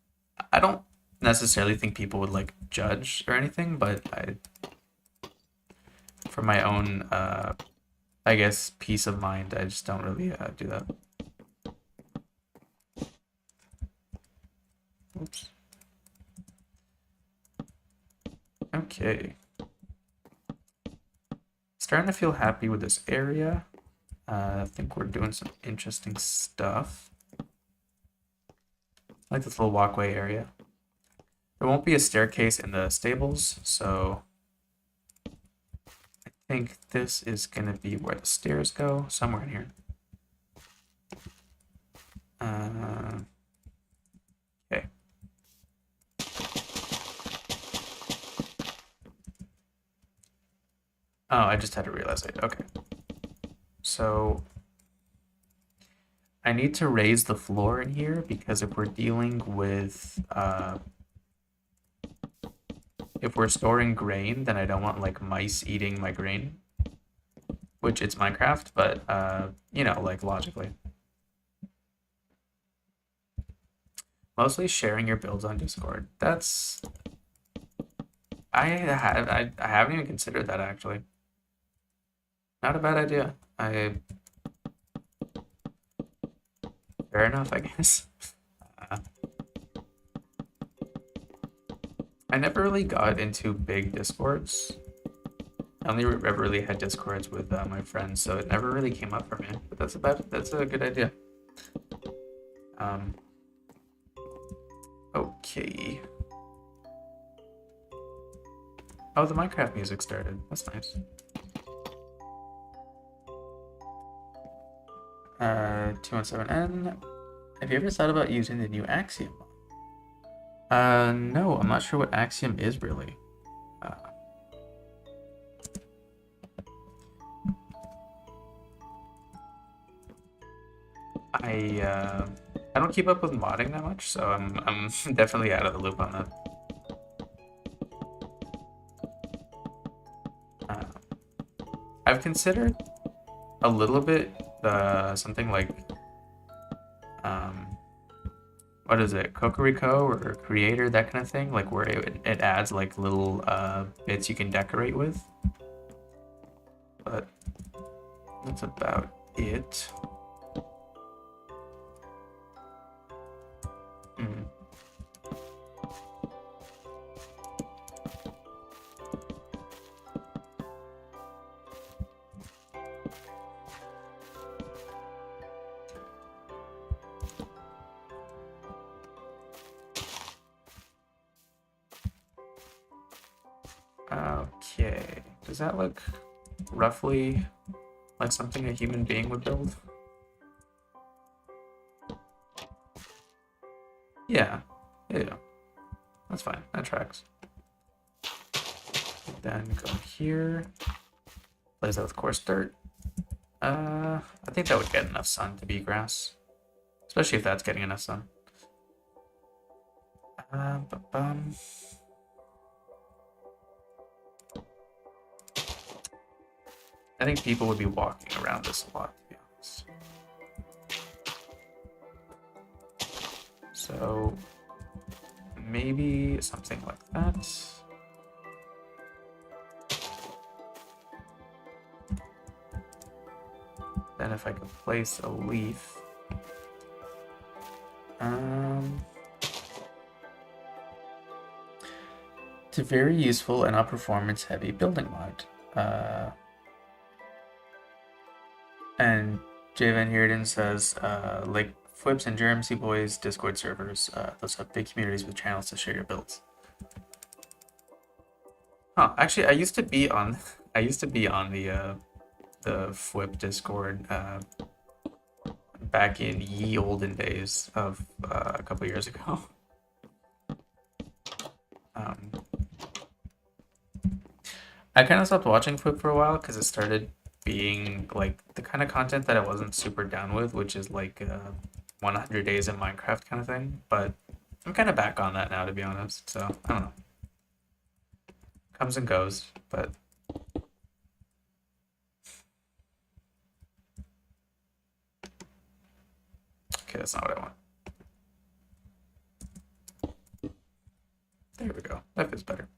I don't necessarily think people would like judge or anything, but for my own, I guess, peace of mind, I just don't really do that. Oops. Okay. Starting to feel happy with this area. I think we're doing some interesting stuff. I like this little walkway area. There won't be a staircase in the stables, so I think this is going to be where the stairs go, somewhere in here. Okay. Oh, I just had to realize it. Okay. So I need to raise the floor in here because if we're dealing with if we're storing grain, then I don't want like mice eating my grain, which it's Minecraft, but like logically. Mostly sharing your builds on Discord. That's I haven't even considered that actually. Not a bad idea. Fair enough, I guess. Uh, I never really got into big Discords. I only ever really had Discords with my friends, so it never really came up for me. But that's a good idea. Um, okay. Oh, the Minecraft music started. That's nice. 217N. Have you ever thought about using the new Axiom? No, I'm not sure what Axiom is really. Uh, I don't keep up with modding that much, so I'm definitely out of the loop on that. I've considered a little bit something like what is it, Cocorico or Creator, that kind of thing, like where it adds like little bits you can decorate with. But that's about it. Hmm. Okay, does that look roughly like something a human being would build? Yeah, yeah, that's fine. That tracks. Then go here. Place that with coarse dirt. I think that would get enough sun to be grass, especially if that's getting enough sun. Ba-bum. I think people would be walking around this a lot, to be honest. So maybe something like that. Then if I could place a leaf. It's a very useful and not performance heavy building mod. And Jay Van Heerden says, like Flips and JRMC Boys Discord servers, those have big communities with channels to share your builds. Huh, actually I used to be on the Flip Discord back in ye olden days of a couple years ago. I kind of stopped watching Flip for a while because it started being like the kind of content that I wasn't super down with, which is like 100 days in Minecraft kind of thing. But I'm kind of back on that now, to be honest. So I don't know. Comes and goes, but okay, that's not what I want. There we go. That feels better.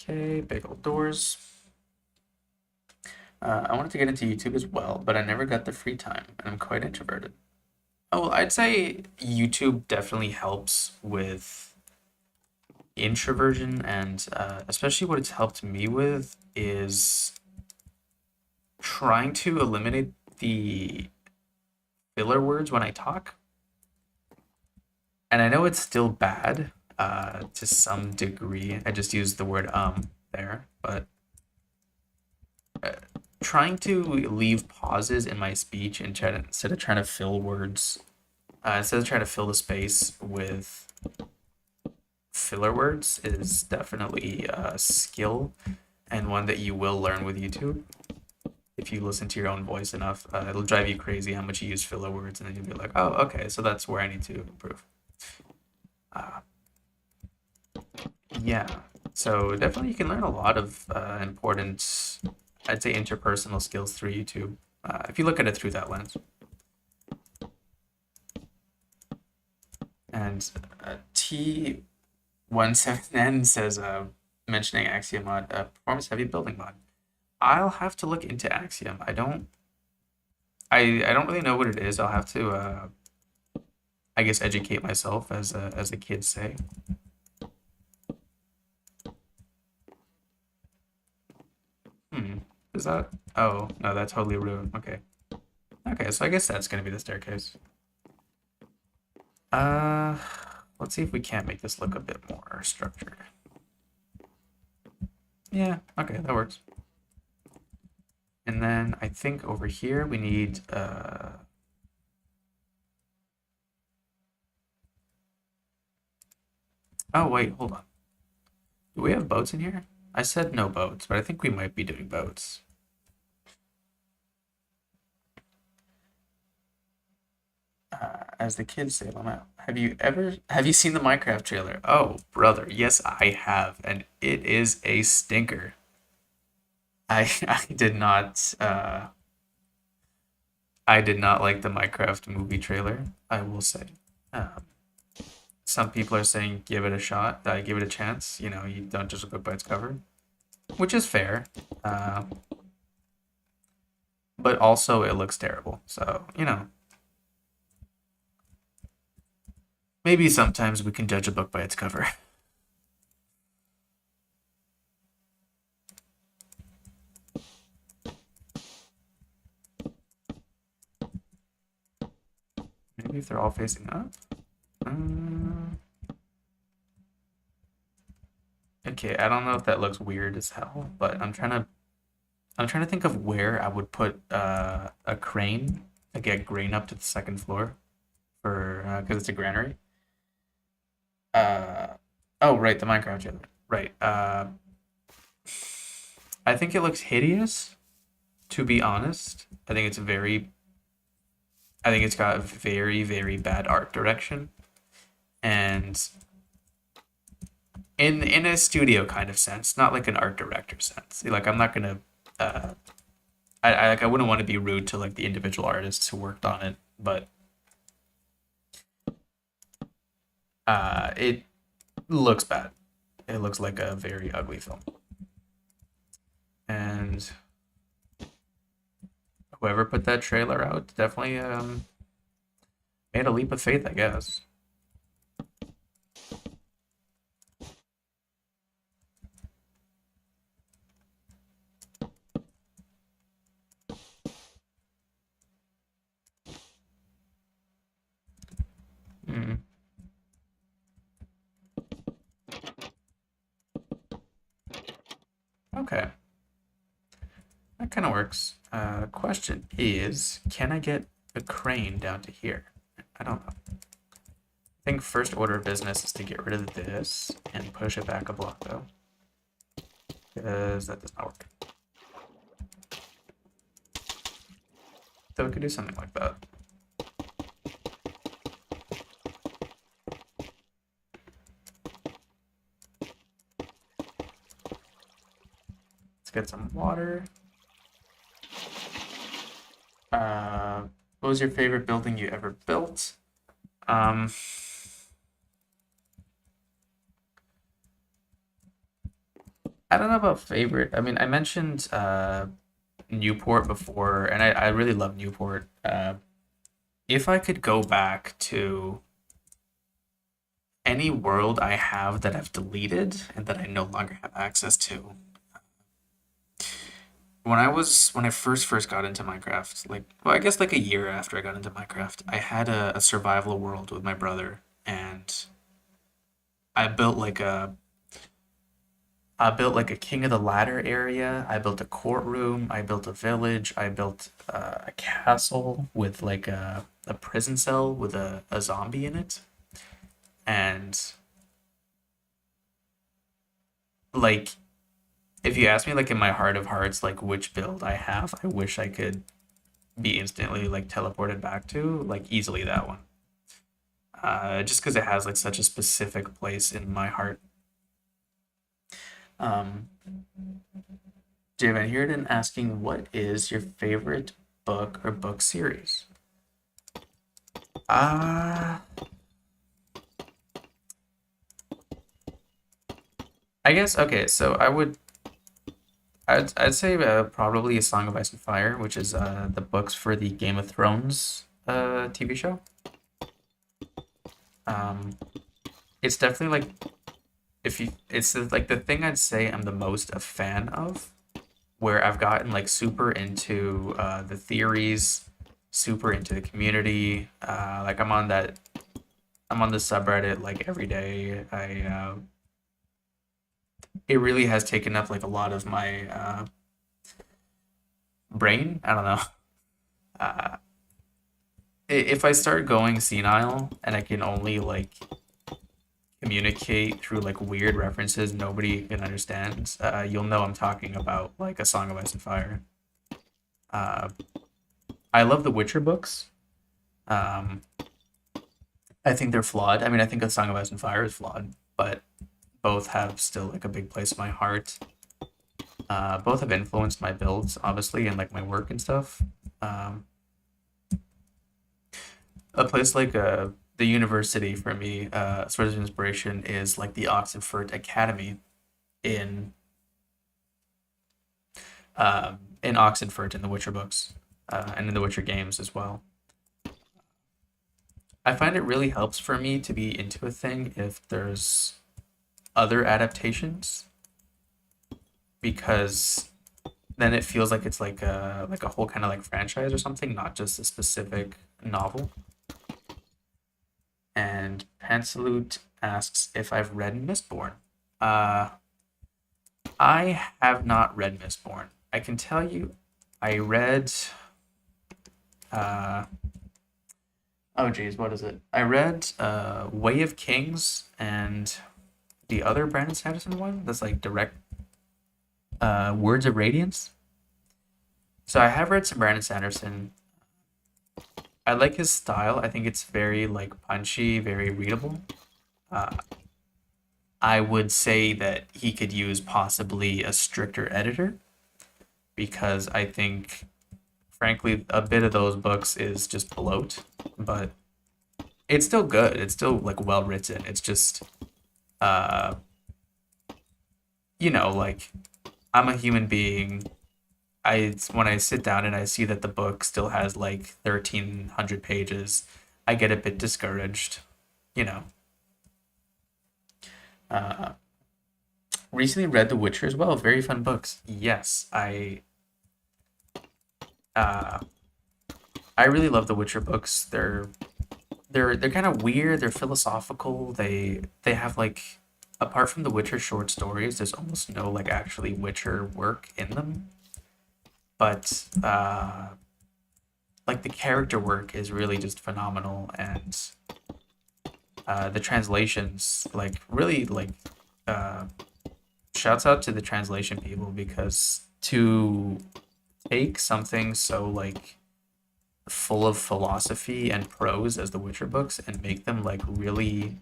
Okay, big old doors. I wanted to get into YouTube as well, but I never got the free time, and I'm quite introverted. Oh, well, I'd say YouTube definitely helps with introversion, and especially what it's helped me with is trying to eliminate the filler words when I talk. And I know it's still bad to some degree. I just used the word there, but trying to leave pauses in my speech and instead of trying to fill words, instead of trying to fill the space with filler words is definitely a skill and one that you will learn with YouTube. If you listen to your own voice enough, it'll drive you crazy how much you use filler words, and then you'll be like, oh, okay, so that's where I need to improve. Yeah, so definitely you can learn a lot of important, I'd say, interpersonal skills through YouTube, if you look at it through that lens. And T17N says, mentioning Axiom mod, performance heavy building mod. I'll have to look into Axiom. I don't really know what it is. I'll have to, I guess, educate myself, as the kids say. Is that? Oh, no, that's totally ruined. Okay. Okay, so I guess that's gonna be the staircase. Uh, let's see if we can't make this look a bit more structured. Yeah, okay, that works. And then I think over here we need oh wait, hold on. Do we have boats in here? I said no boats, but I think we might be doing boats. As the kids say, Lama, have you seen the Minecraft trailer? Oh, brother, yes, I have, and it is a stinker. I I did not I did not like the Minecraft movie trailer, I will say. Um, some people are saying give it a shot, give it a chance. You know, you don't just look by its cover, which is fair. Uh, but also it looks terrible. So, you know, maybe sometimes we can judge a book by its cover. Maybe if they're all facing up. Uh, okay, I don't know if that looks weird as hell, but I'm trying to think of where I would put a crane to get grain up to the second floor for because it's a granary. Uh, oh right, the Minecraft trailer. Right. I think it looks hideous. To be honest, I think it's got very very bad art direction, and in a studio kind of sense, not like an art director sense. Like I'm not gonna uh, I wouldn't want to be rude to like the individual artists who worked on it, but it looks bad. It looks like a very ugly film. And whoever put that trailer out definitely made a leap of faith, I guess. Mm, okay, that kind of works. Question is, can I get a crane down to here? I don't know. I think first order of business is to get rid of this and push it back a block though, because that does not work. So we could do something like that. Let's get some water. What was your favorite building you ever built? Um, I don't know about favorite. I mean, I mentioned Newport before, and I really love Newport. If I could go back to any world I have that I've deleted and that I no longer have access to, when I first got into Minecraft, like well, I guess like a year after I got into Minecraft, I had a survival world with my brother, and I built like a I built like a King of the Ladder area. I built a courtroom. I built a village. I built a castle with like a prison cell with a zombie in it. And like, if you ask me, like in my heart of hearts, like which build I have, I wish I could be instantly like teleported back to, like easily that one. Just because it has like such a specific place in my heart. Um, Javan Heerden asking, what is your favorite book or book series? Uh, I guess okay. So I'd say probably A Song of Ice and Fire, which is the books for the Game of Thrones TV show. Um, it's definitely like if you it's like the thing I'd say I'm the most a fan of, where I've gotten like super into the theories, super into the community. Like I'm on the subreddit like every day. It really has taken up like a lot of my brain. I don't know. Uh, if I start going senile and I can only like communicate through like weird references nobody can understand, you'll know I'm talking about like A Song of Ice and Fire. Uh, I love the Witcher books. Um, I think they're flawed. I mean, I think A Song of Ice and Fire is flawed, but both have still like a big place in my heart. Both have influenced my builds, obviously, and like my work and stuff. Um, a place like the university for me, source of inspiration is like the Oxenford Academy in in Oxenford in the Witcher books, and in the Witcher games as well. I find it really helps for me to be into a thing if there's other adaptations because then it feels like it's like a whole kind of like franchise or something, not just a specific novel. And Pansalute asks if I've read Mistborn. Uh, I have not read Mistborn. I can tell you, I read. Uh, oh geez, what is it? I read Way of Kings and the other Brandon Sanderson one. That's like direct Words of Radiance. So I have read some Brandon Sanderson. I like his style. I think it's very like punchy, very readable. Uh, I would say that he could use possibly a stricter editor because I think, frankly, a bit of those books is just bloat, but it's still good. It's still like well written. It's just, uh, like I'm a human being. When I sit down and I see that the book still has like 1,300 pages, I get a bit discouraged. You know. Uh, Recently read The Witcher as well. Very fun books. Yes, uh, I really love the Witcher books. They're kind of weird. They're philosophical. They have like apart from the Witcher short stories, there's almost no like actually Witcher work in them. But like the character work is really just phenomenal, and the translations like really like uh, shouts out to the translation people because to take something so like full of philosophy and prose as the Witcher books and make them like really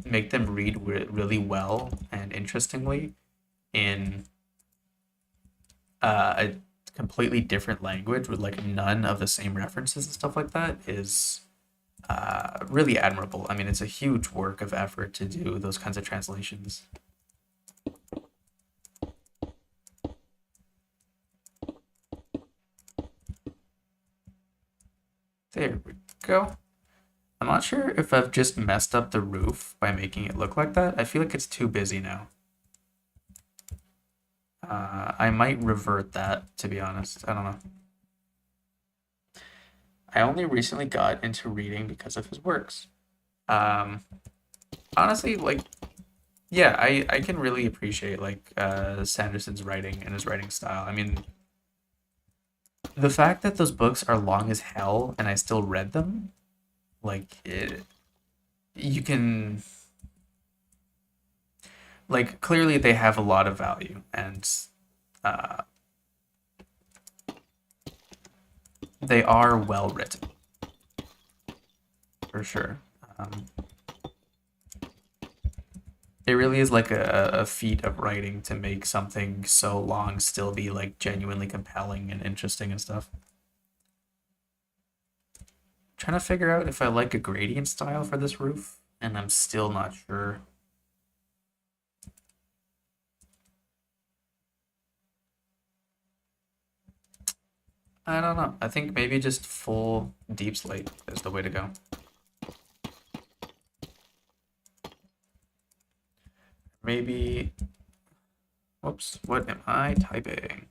make them read really well and interestingly in a completely different language with like none of the same references and stuff like that is really admirable. I mean, it's a huge work of effort to do those kinds of translations. There we go. I'm not sure if I've just messed up the roof by making it look like that. I feel like it's too busy now. I might revert that, to be honest. I don't know. I only recently got into reading because of his works. Um, Honestly, like, yeah, I can really appreciate like Sanderson's writing and his writing style. I mean, the fact that those books are long as hell and I still read them, you can like clearly they have a lot of value and uh, they are well written for sure. Um, it really is like a feat of writing to make something so long still be like genuinely compelling and interesting and stuff. Trying to figure out if I like a gradient style for this roof, and I'm still not sure. I don't know. I think maybe just full deep slate is the way to go. Maybe. Whoops. What am I typing?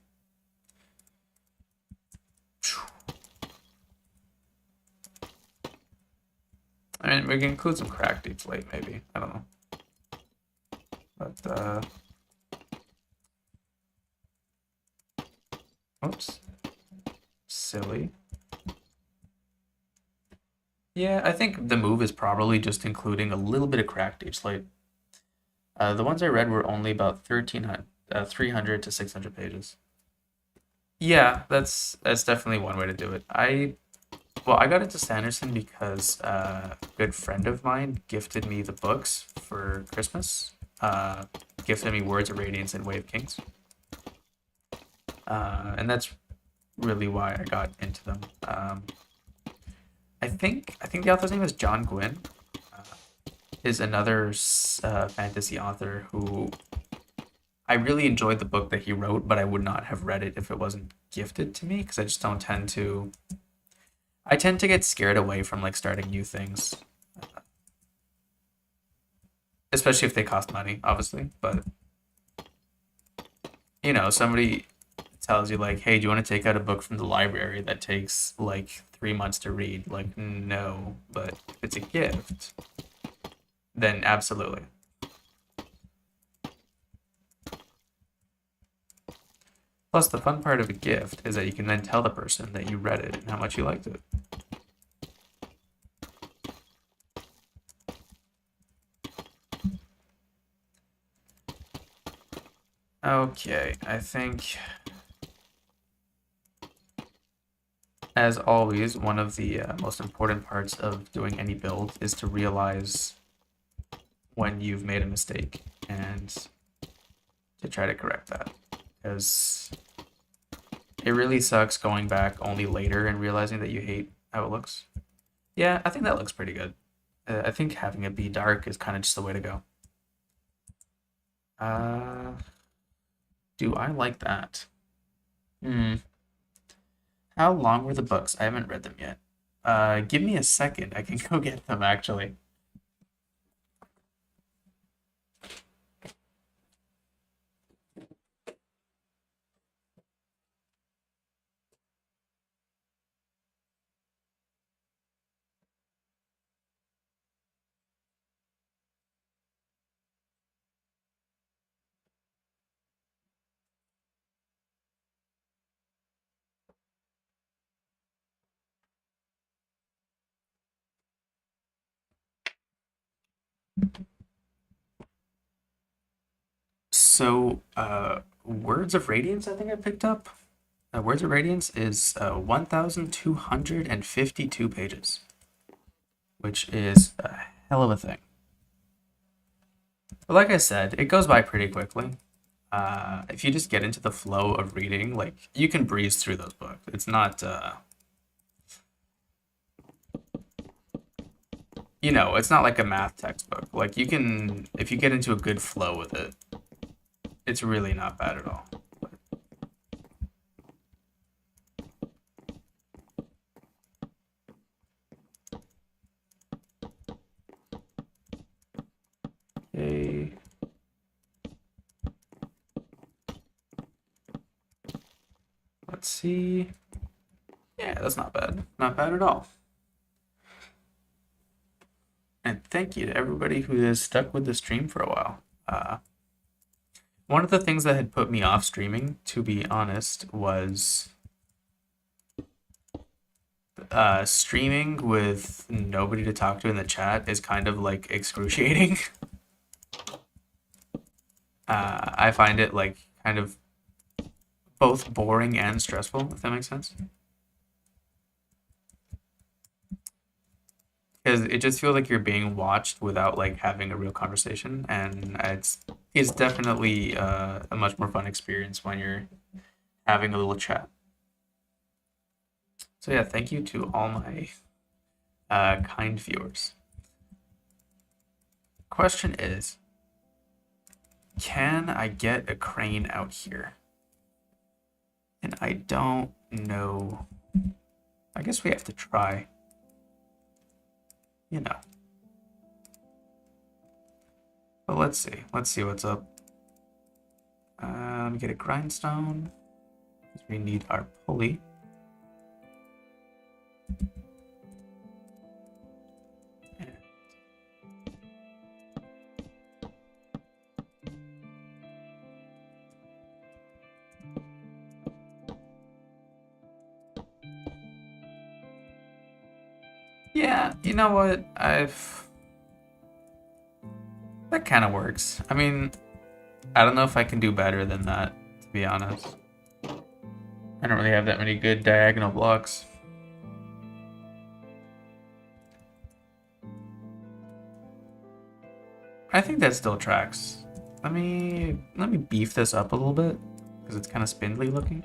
I mean, we can include some crack deep slate, maybe. I don't know. But, oops. Silly. Yeah, I think the move is probably just including a little bit of crack deep slate. The ones I read were only about 1300, 300 to 600 pages. Yeah, that's definitely one way to do it. I got into Sanderson because a good friend of mine gifted me the books for Christmas. Gifted me Words of Radiance and Way of Kings. And that's really why I got into them. I think the author's name is John Gwynne. Uh, is another fantasy author who I really enjoyed the book that he wrote, but I would not have read it if it wasn't gifted to me because I just don't tend to. I tend to get scared away from like starting new things, especially if they cost money, obviously. But somebody tells you like, "Hey, do you want to take out a book from the library that takes like 3 months to read?" Like, no, but if it's a gift, then absolutely. Plus, the fun part of a gift is that you can then tell the person that you read it and how much you liked it. Okay, I think, as always, one of the most important parts of doing any build is to realize when you've made a mistake and to try to correct that. Because it really sucks going back only later and realizing that you hate how it looks. Yeah, I think that looks pretty good. I think having it be dark is kind of just the way to go. Uh, do I like that? Hmm. How long were the books? I haven't read them yet. Give me a second. I can go get them actually. So, Words of Radiance, I think I picked up. Words of Radiance is 1,252 pages, which is a hell of a thing. But like I said, it goes by pretty quickly. If you just get into the flow of reading, like you can breeze through those books. It's not, it's not like a math textbook. Like you can, if you get into a good flow with it, it's really not bad at all. Okay. Let's see. Yeah, that's not bad. Not bad at all. And thank you to everybody who has stuck with the stream for a while. One of the things that had put me off streaming, to be honest, was streaming with nobody to talk to in the chat is kind of like excruciating. I find it like kind of both boring and stressful, if that makes sense. Because it just feels like you're being watched without like having a real conversation, and it's definitely a much more fun experience when you're having a little chat. So yeah, thank you to all my kind viewers. Question is, can I get a crane out here? And I don't know. I guess we have to try. But let's see. Let's see what's up. Let me get a grindstone. We need our pulley. Yeah, you know what? That kind of works. I mean, I don't know if I can do better than that, to be honest. I don't really have that many good diagonal blocks. I think that still tracks. Let me beef this up a little bit because it's kind of spindly looking.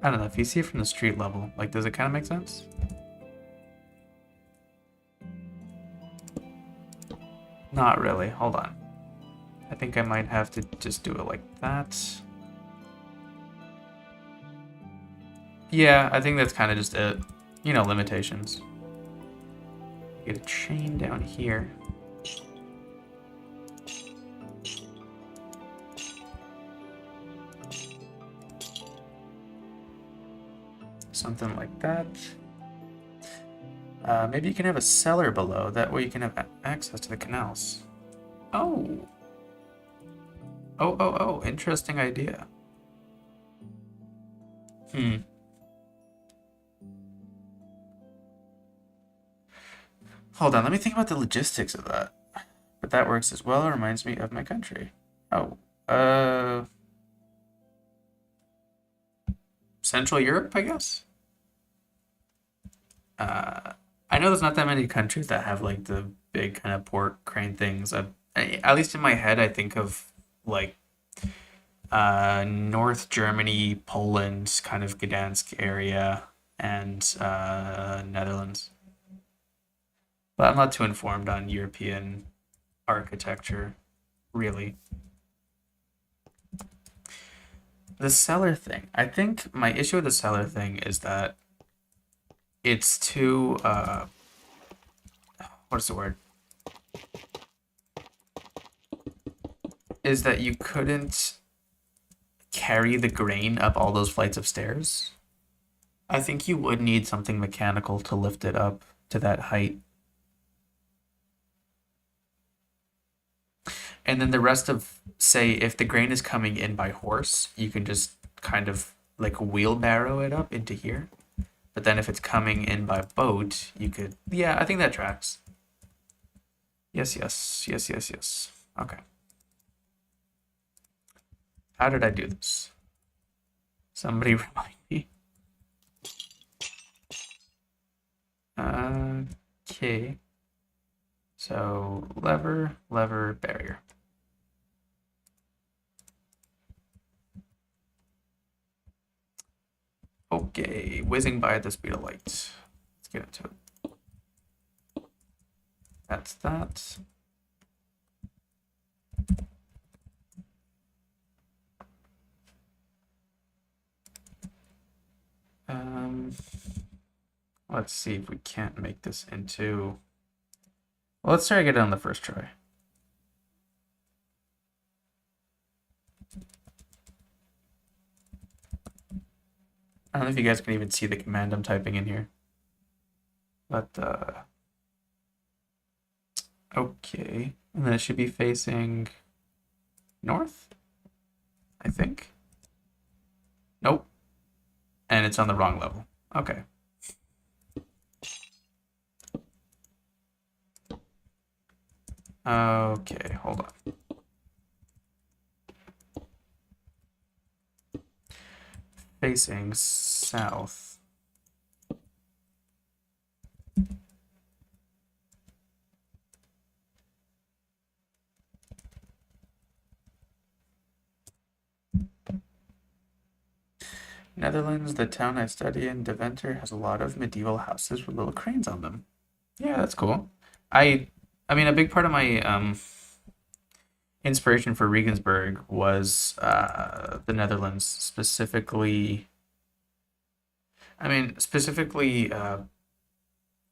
I don't know, if you see it from the street level, like, does it kind of make sense? Not really. Hold on. I think I might have to just do it like that. Yeah, I think that's kind of just it. You know, limitations. Get a chain down here. Something like that. Maybe you can have a cellar below. That way you can have access to the canals. Oh. Oh. Interesting idea. Hold on, let me think about the logistics of that. But that works as well. It reminds me of my country. Oh. Central Europe, I guess? I know there's not that many countries that have like the big kind of port crane things. At least in my head, I think of like North Germany, Poland, kind of Gdansk area, and Netherlands. But I'm not too informed on European architecture, really. The cellar thing. I think my issue with the cellar thing is that it's too what's the word? Is that you couldn't carry the grain up all those flights of stairs. I think you would need something mechanical to lift it up to that height. And then the rest of, say, if the grain is coming in by horse, you can just kind of like wheelbarrow it up into here. But then if it's coming in by boat, you could, yeah, I think that tracks. Yes. Okay. How did I do this? Somebody remind me. Okay. So lever, barrier. Okay, whizzing by at the speed of light. Let's get into it. That's that. Let's see if we can't make this into... Well, let's try to get it on the first try. I don't know if you guys can even see the command I'm typing in here. But, okay. And then it should be facing north, I think. Nope. And it's on the wrong level. Okay. Okay, hold on. Facing south. Netherlands, the town I study in, Deventer, has a lot of medieval houses with little cranes on them. Yeah, that's cool. I mean, a big part of my inspiration for Riegensberg was the Netherlands, specifically. I mean, specifically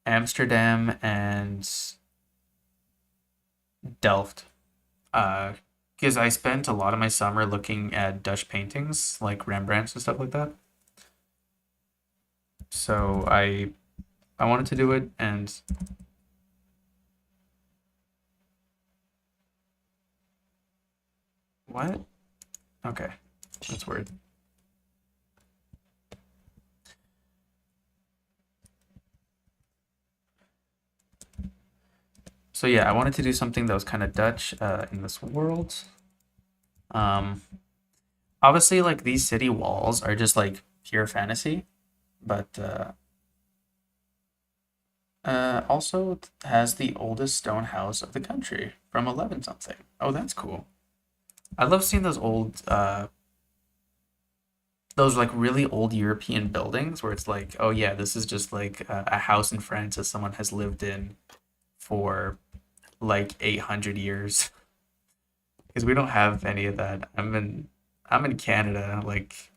Amsterdam and Delft. Because I spent a lot of my summer looking at Dutch paintings, like Rembrandts and stuff like that. So I wanted to do it, and what? Okay, that's weird. So yeah, I wanted to do something that was kind of Dutch in this world. Um, Obviously, like these city walls are just like pure fantasy, but also has the oldest stone house of the country from 11 something. Oh, that's cool. I love seeing those old those like really old European buildings where it's like, oh yeah, this is just like a house in France that someone has lived in for like 800 years. Because we don't have any of that. I'm in Canada. Like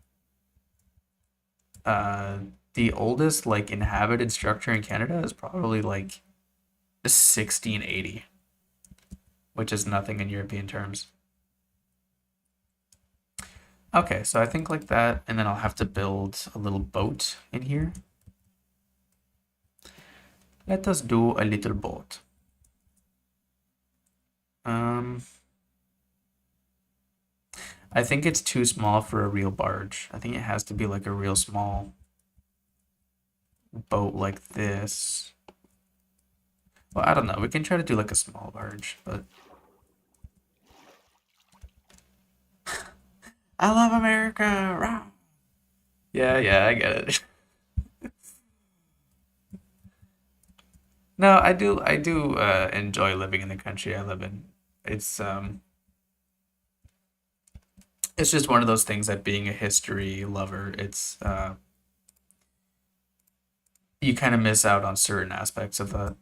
uh, the oldest like inhabited structure in Canada is probably like 1680, which is nothing in European terms. Okay, so I think like that, and then I'll have to build a little boat in here. Let us do a little boat. Um, I think it's too small for a real barge. I think it has to be like a real small boat like this. Well, I don't know. We can try to do like a small barge, but I love America. Rah! Yeah, yeah, I get it. No, I do enjoy living in the country I live in. It's um it's just one of those things that being a history lover, it's you kind of miss out on certain aspects of that.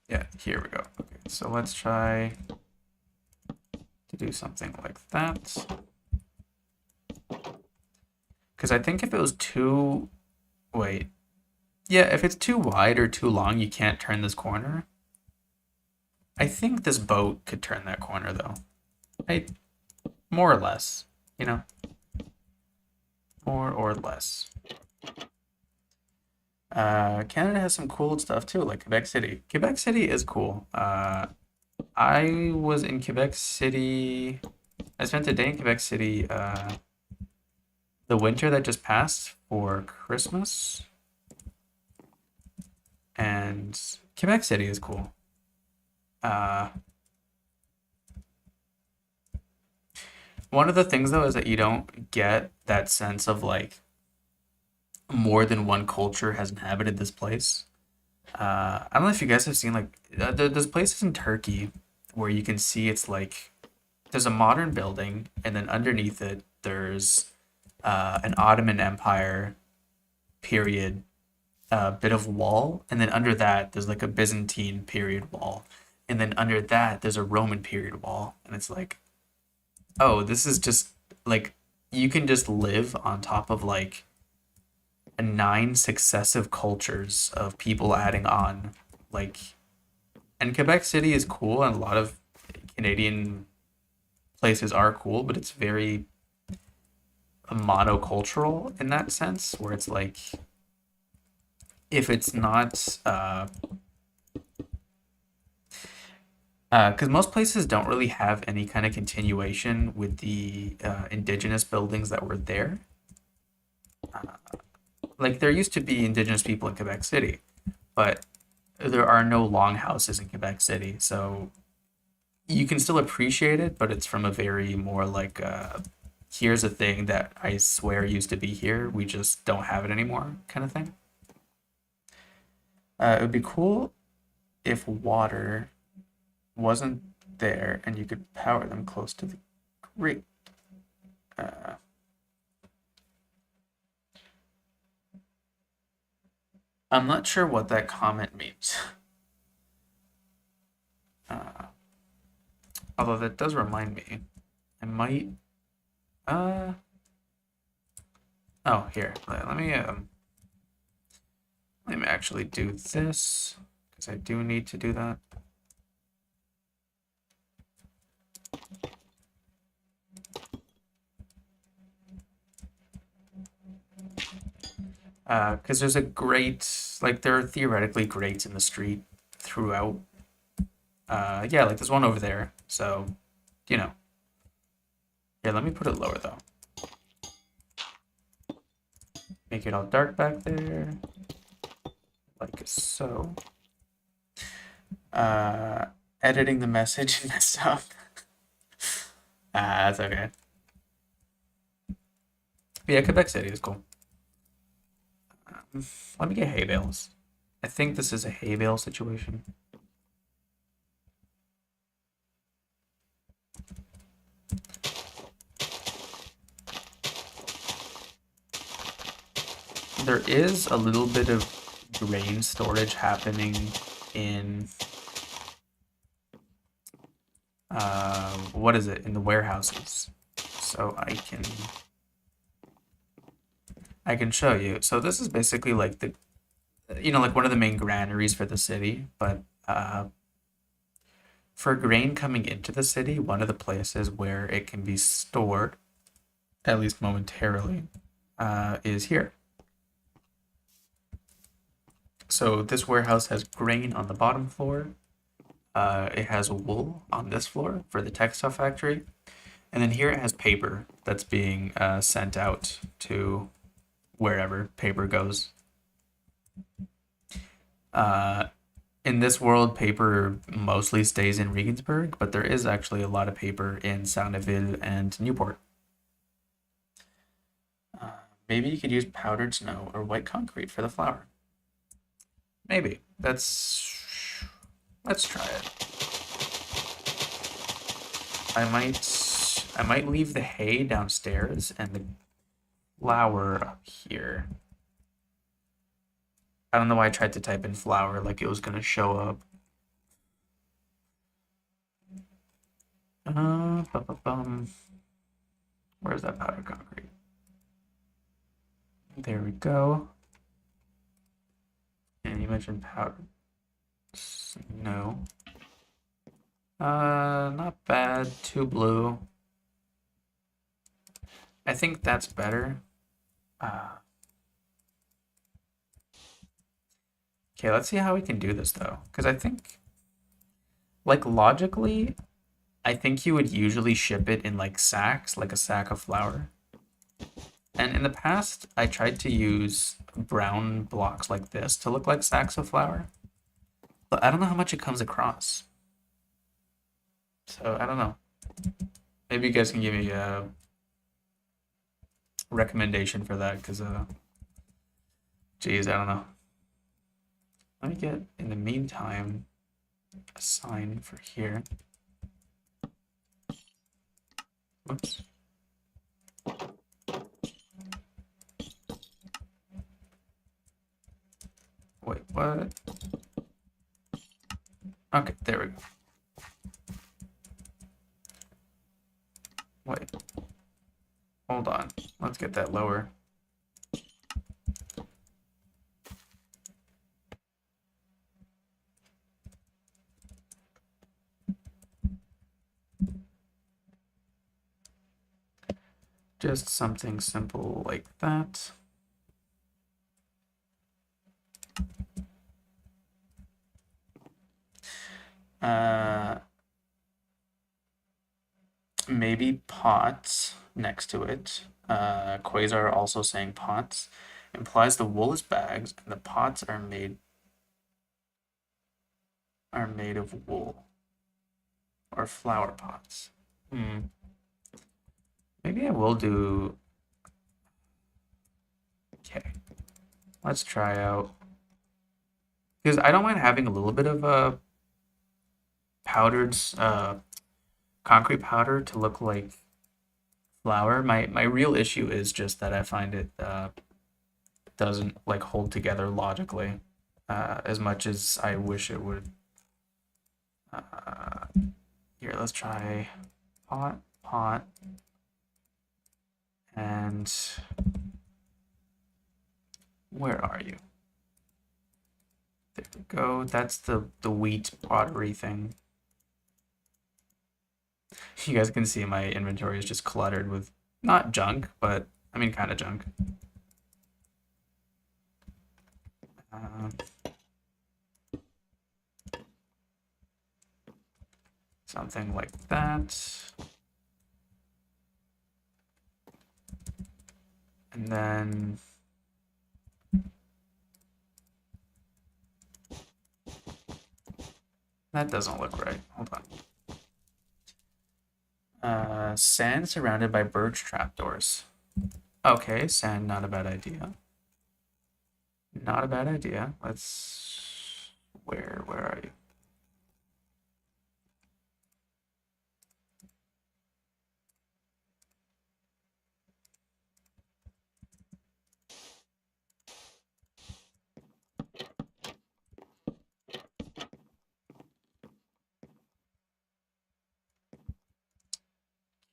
Yeah, here we go. Okay, so let's try to do something like that. Because I think if it was too, wait, yeah, if it's too wide or too long, you can't turn this corner. I think this boat could turn that corner though. I more or less, you know, more or less. Canada has some cool stuff too, like Quebec City. Quebec City is cool. I was in Quebec City. I spent a day in Quebec City the winter that just passed for Christmas, and Quebec City is cool. Uh, One of the things though is that you don't get that sense of like more than one culture has inhabited this place. I don't know if you guys have seen like there's places in Turkey where you can see it's like there's a modern building and then underneath it there's an Ottoman Empire period bit of wall, and then under that there's like a Byzantine period wall, and then under that there's a Roman period wall, and it's like, oh, this is just like you can just live on top of like nine successive cultures of people adding on. Like, and Quebec City is cool, and a lot of Canadian places are cool, but it's very monocultural in that sense, where it's like if it's not because most places don't really have any kind of continuation with the indigenous buildings that were there. Like there used to be indigenous people in Quebec City, but there are no longhouses in Quebec City, so you can still appreciate it, but it's from a very more like here's a thing that I swear used to be here, we just don't have it anymore kind of thing. It would be cool if water wasn't there and you could power them close to the grid. Uh, I'm not sure what that comment means. Uh, Although that does remind me, I might. Uh, oh, here. Let me actually do this because I do need to do that. Because there's a grate, like there are theoretically grates in the street throughout. Yeah, like there's one over there. So, you know. Here, let me put it lower though. Make it all dark back there, like so. Uh, Editing the message messed up. That's okay. But yeah, Quebec City is cool. Let me get hay bales. I think this is a hay bale situation. There is a little bit of grain storage happening in what is it, in the warehouses. So I can show you. So this is basically like the like one of the main granaries for the city, but for grain coming into the city, one of the places where it can be stored, at least momentarily, is here. So this warehouse has grain on the bottom floor. It has wool on this floor for the textile factory. And then here it has paper that's being sent out to wherever paper goes. In this world, paper mostly stays in Regensburg, but there is actually a lot of paper in Sauneville and Newport. Maybe you could use powdered snow or white concrete for the flour. Maybe. Let's try it. I might leave the hay downstairs and the flour up here. I don't know why I tried to type in flour like it was gonna show up. Where's that powder concrete? There we go. And you mentioned powder. No. Not bad. Too blue. I think that's better. Okay, let's see how we can do this though. Because I think, like logically, I think you would usually ship it in like sacks, like a sack of flour. And in the past, I tried to use brown blocks like this to look like sacks of flour. But I don't know how much it comes across. So I don't know. Maybe you guys can give me a recommendation for that, because geez, I don't know. Let me get, in the meantime, a sign for here. Whoops. Wait, what? Okay, there we go. Wait. Hold on. Let's get that lower. Just something simple like that. Maybe pots next to it. Quasar also saying pots implies the wool is bags and the pots are made of wool or flower pots. Maybe I will do. Okay, let's try out, because I don't mind having a little bit of powdered concrete powder to look like flour. My real issue is just that I find it doesn't like hold together logically as much as I wish it would. Here, let's try pot, and where are you? There we go. That's the wheat pottery thing. You guys can see my inventory is just cluttered with not junk, but I mean kind of junk. Something like that. And then that doesn't look right. Hold on. Sand surrounded by birch trapdoors. Okay, sand, not a bad idea. Not a bad idea. Let's... Where are you?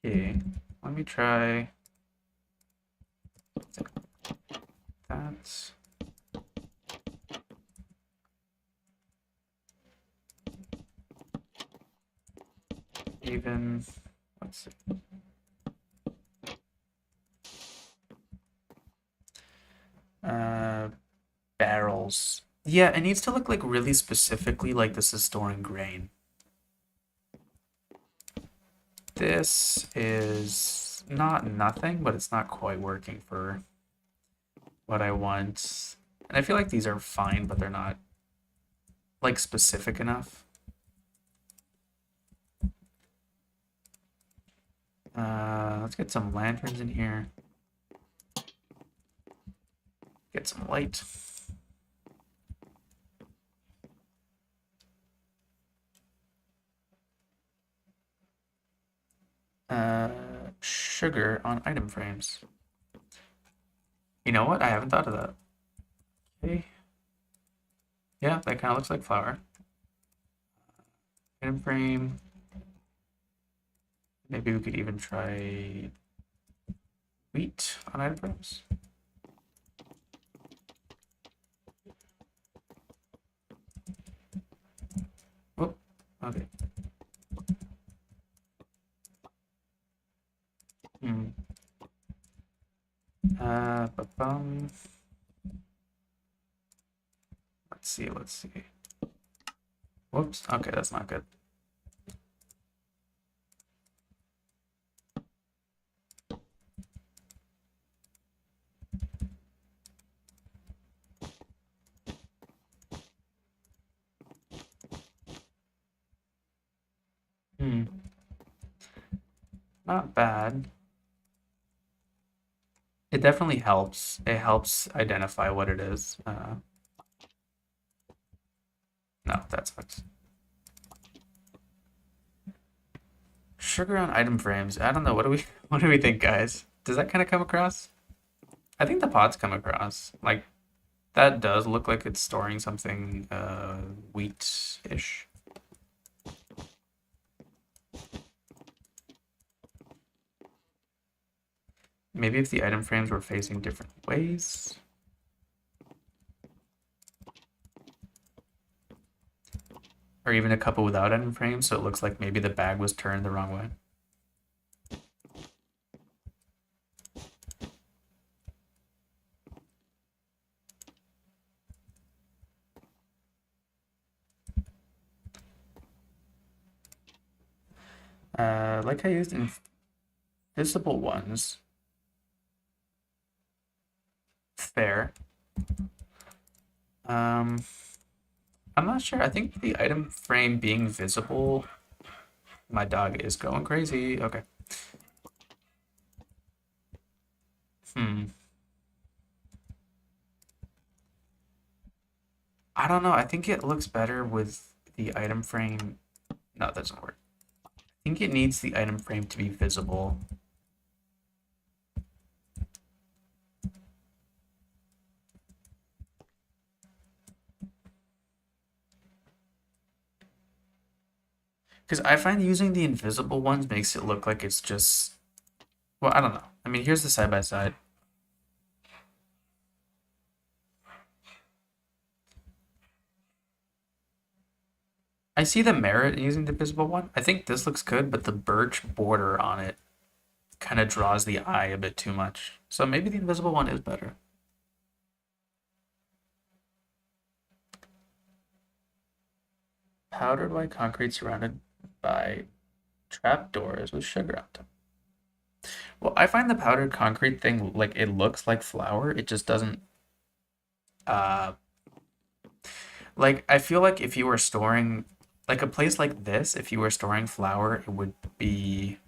Okay, let me try that. Even, let's see. Uh, barrels. Yeah, it needs to look like really specifically like this is storing grain. This is not nothing, but it's not quite working for what I want. And I feel like these are fine, but they're not like specific enough. Let's get some lanterns in here. Get some light. Uh, sugar on item frames. You know what? I haven't thought of that. Okay. Yeah, that kind of looks like flour. Item frame. Maybe we could even try wheat on item frames. Oh, okay. Hmm. Ba-bum. Let's see, let's see. Whoops. Okay, that's not good. Hmm. Not bad. It definitely helps. It helps identify what it is. No, that sucks. Sugar on item frames. I don't know. What do we what do we think, guys? Does that kind of come across? I think the pods come across. Like that does look like it's storing something wheat-ish. Maybe if the item frames were facing different ways. Or even a couple without item frames, so it looks like maybe the bag was turned the wrong way. Like I used invisible ones. Fair. Um, I'm not sure. I think the item frame being visible, my dog is going crazy. Okay. Hmm. I don't know. I think it looks better with the item frame. No, that doesn't work. I think it needs the item frame to be visible. Because I find using the invisible ones makes it look like it's just, well, I don't know. I mean, here's the side by side. I see the merit in using the visible one. I think this looks good, but the birch border on it kind of draws the eye a bit too much. So maybe the invisible one is better. Powdered white concrete surrounded by trapdoors with sugar on top. Well, I find the powdered concrete thing like it looks like flour. It just doesn't uh like I feel like if you were storing like a place like this, if you were storing flour, it would be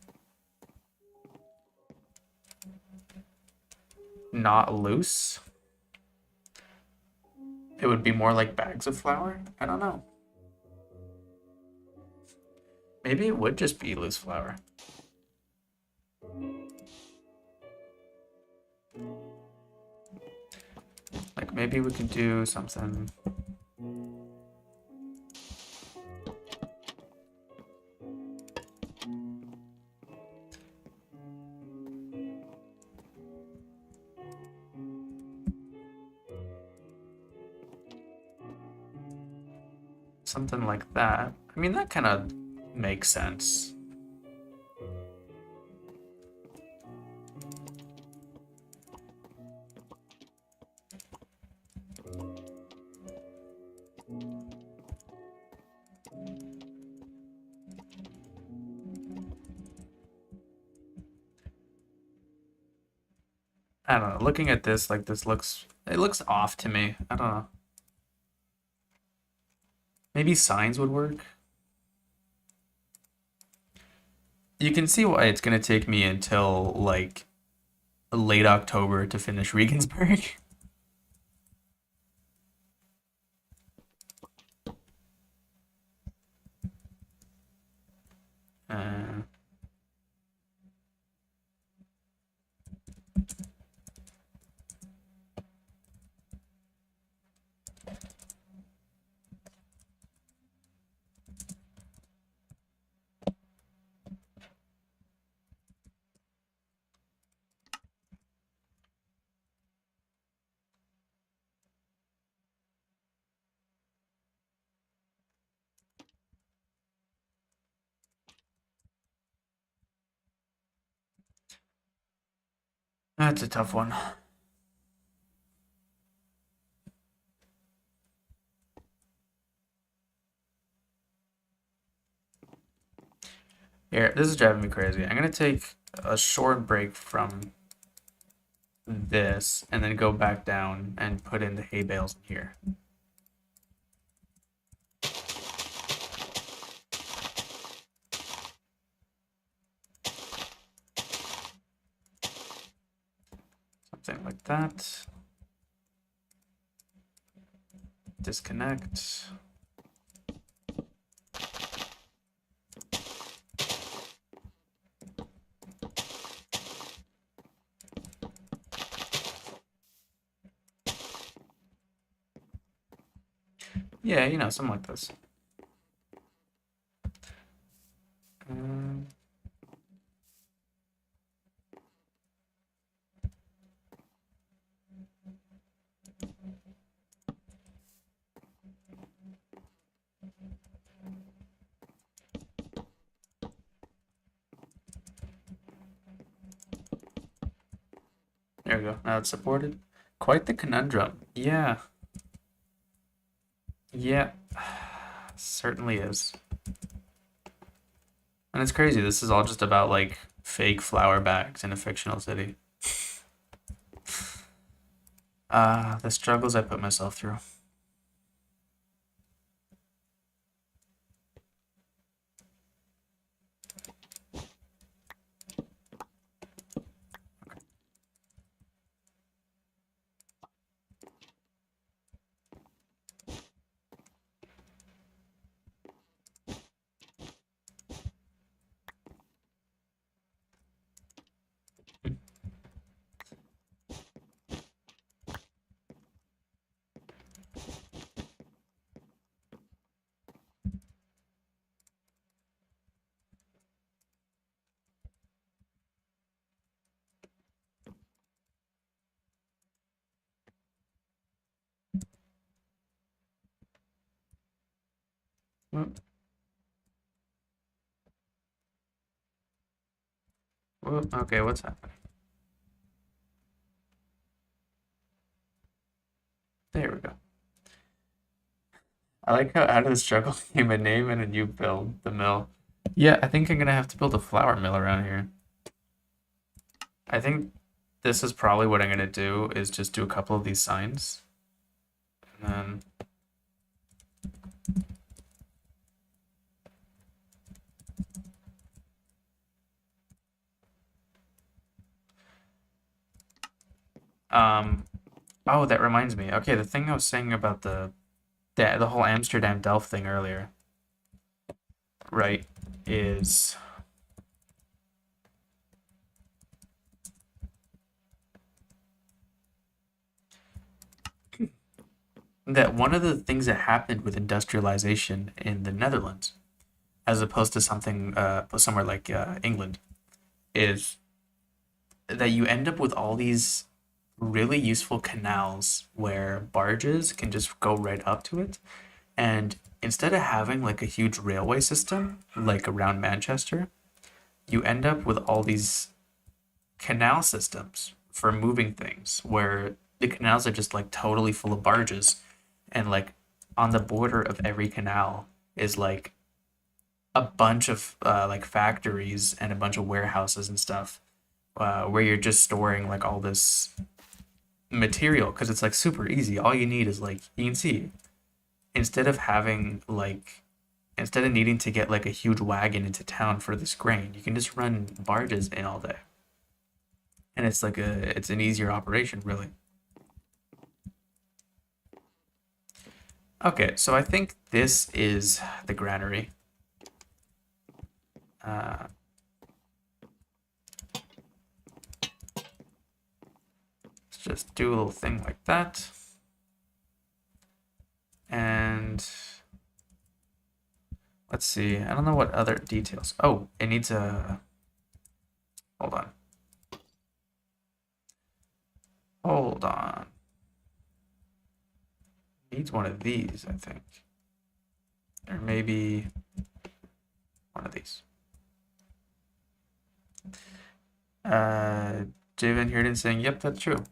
not loose. It would be more like bags of flour? I don't know. Maybe it would just be loose flour. Like maybe we could do something. Something like that. I mean, that kind of makes sense. I don't know. Looking at this, like this looks, it looks off to me. I don't know. Maybe signs would work. You can see why it's gonna take me until like late October to finish Regensburg. Uh, that's a tough one. Here, this is driving me crazy. I'm gonna take a short break from this and then go back down and put in the hay bales in here. Something like that. Disconnect. Yeah, you know, something like this. Um, there we go. Now it's supported. Quite the conundrum. Yeah. Yeah. Certainly is. And it's crazy. This is all just about like fake flour bags in a fictional city. The struggles I put myself through. Whoop, whoop. Okay, what's happening? There we go. I like how out of the struggle came a name and a new build, the mill. Yeah, I think I'm gonna have to build a flour mill around here. I think this is probably what I'm gonna do is just do a couple of these signs. And then Oh, that reminds me. Okay, the thing I was saying about the whole Amsterdam Delft thing earlier, right, is that one of the things that happened with industrialization in the Netherlands, as opposed to something somewhere like England, is that you end up with all these really useful canals where barges can just go right up to it. And instead of having like a huge railway system like around Manchester, you end up with all these canal systems for moving things where the canals are just like totally full of barges, and like on the border of every canal is like a bunch of like factories and a bunch of warehouses and stuff, where you're just storing like all this material because it's like super easy. All you need is like you can see, instead of having like instead of needing to get like a huge wagon into town for this grain, you can just run barges in all day. And it's an easier operation, really. Okay, so I think this is the granary. Uh, let's just do a little thing like that. And let's see. I don't know what other details. Oh, it needs a. Hold on. Hold on. Needs one of these, I think. Or maybe one of these. Jay Van Heerden saying, "Yep, that's true."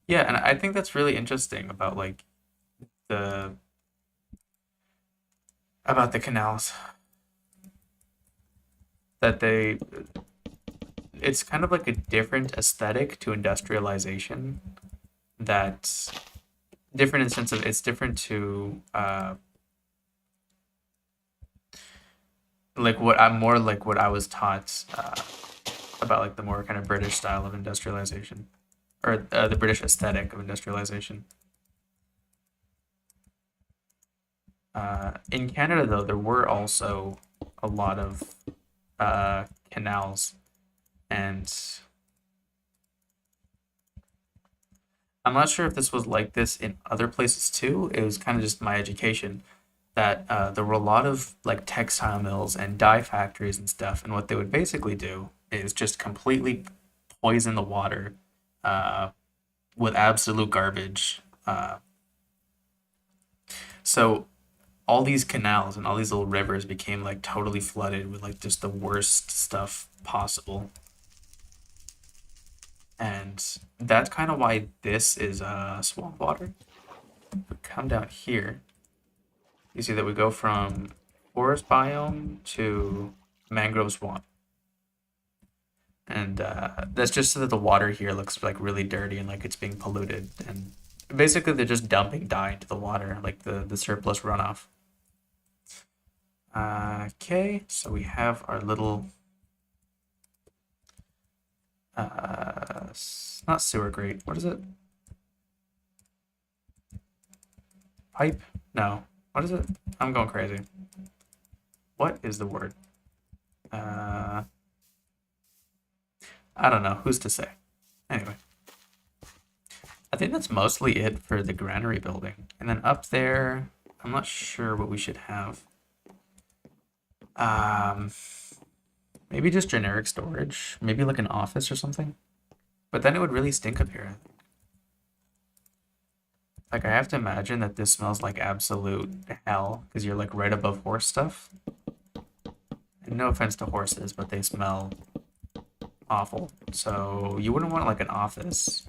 Yeah, and I think that's really interesting about like the the canals that they it's kind of like a different aesthetic to industrialization, that's different in the sense of it's different to like what I'm more like what I was taught about like the more kind of British style of industrialization, or the British aesthetic of industrialization. In Canada, though, there were also a lot of canals, and I'm not sure if this was like this in other places too. It was kind of just my education that there were a lot of like textile mills and dye factories and stuff, and what they would basically do is just completely poison the water uh, with absolute garbage. So all these canals and all these little rivers became like totally flooded with like just the worst stuff possible. And that's kind of why this is swamp water. If we come down here, you see that we go from forest biome to mangrove swamp. And that's just so that the water here looks like really dirty and like it's being polluted. And basically, they're just dumping dye into the water, like the surplus runoff. Okay, so we have our little not sewer grate. What is it? Pipe? No. What is it? I'm going crazy. What is the word? Uh, I don't know. Who's to say? Anyway, I think that's mostly it for the granary building. And then up there, I'm not sure what we should have. Um, Maybe just generic storage. Maybe like an office or something. But then it would really stink up here. Like I have to imagine that this smells like absolute hell because you're like right above horse stuff. And no offense to horses, but they smell awful. So you wouldn't want like an office.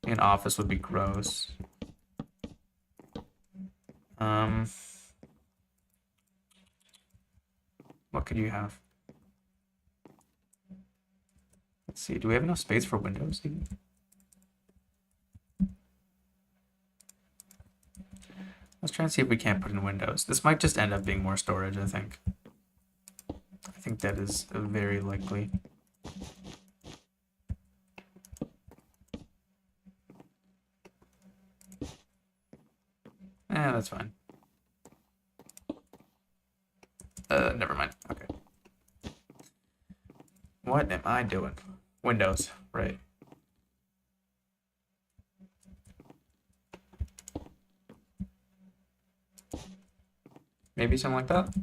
An office would be gross. Um, what could you have? Let's see. Do we have enough space for windows even? Let's try and see if we can't put in windows. This might just end up being more storage, I think. I think that is very likely. that's fine. Never mind. Okay. What am I doing? Windows, right. Maybe something like that.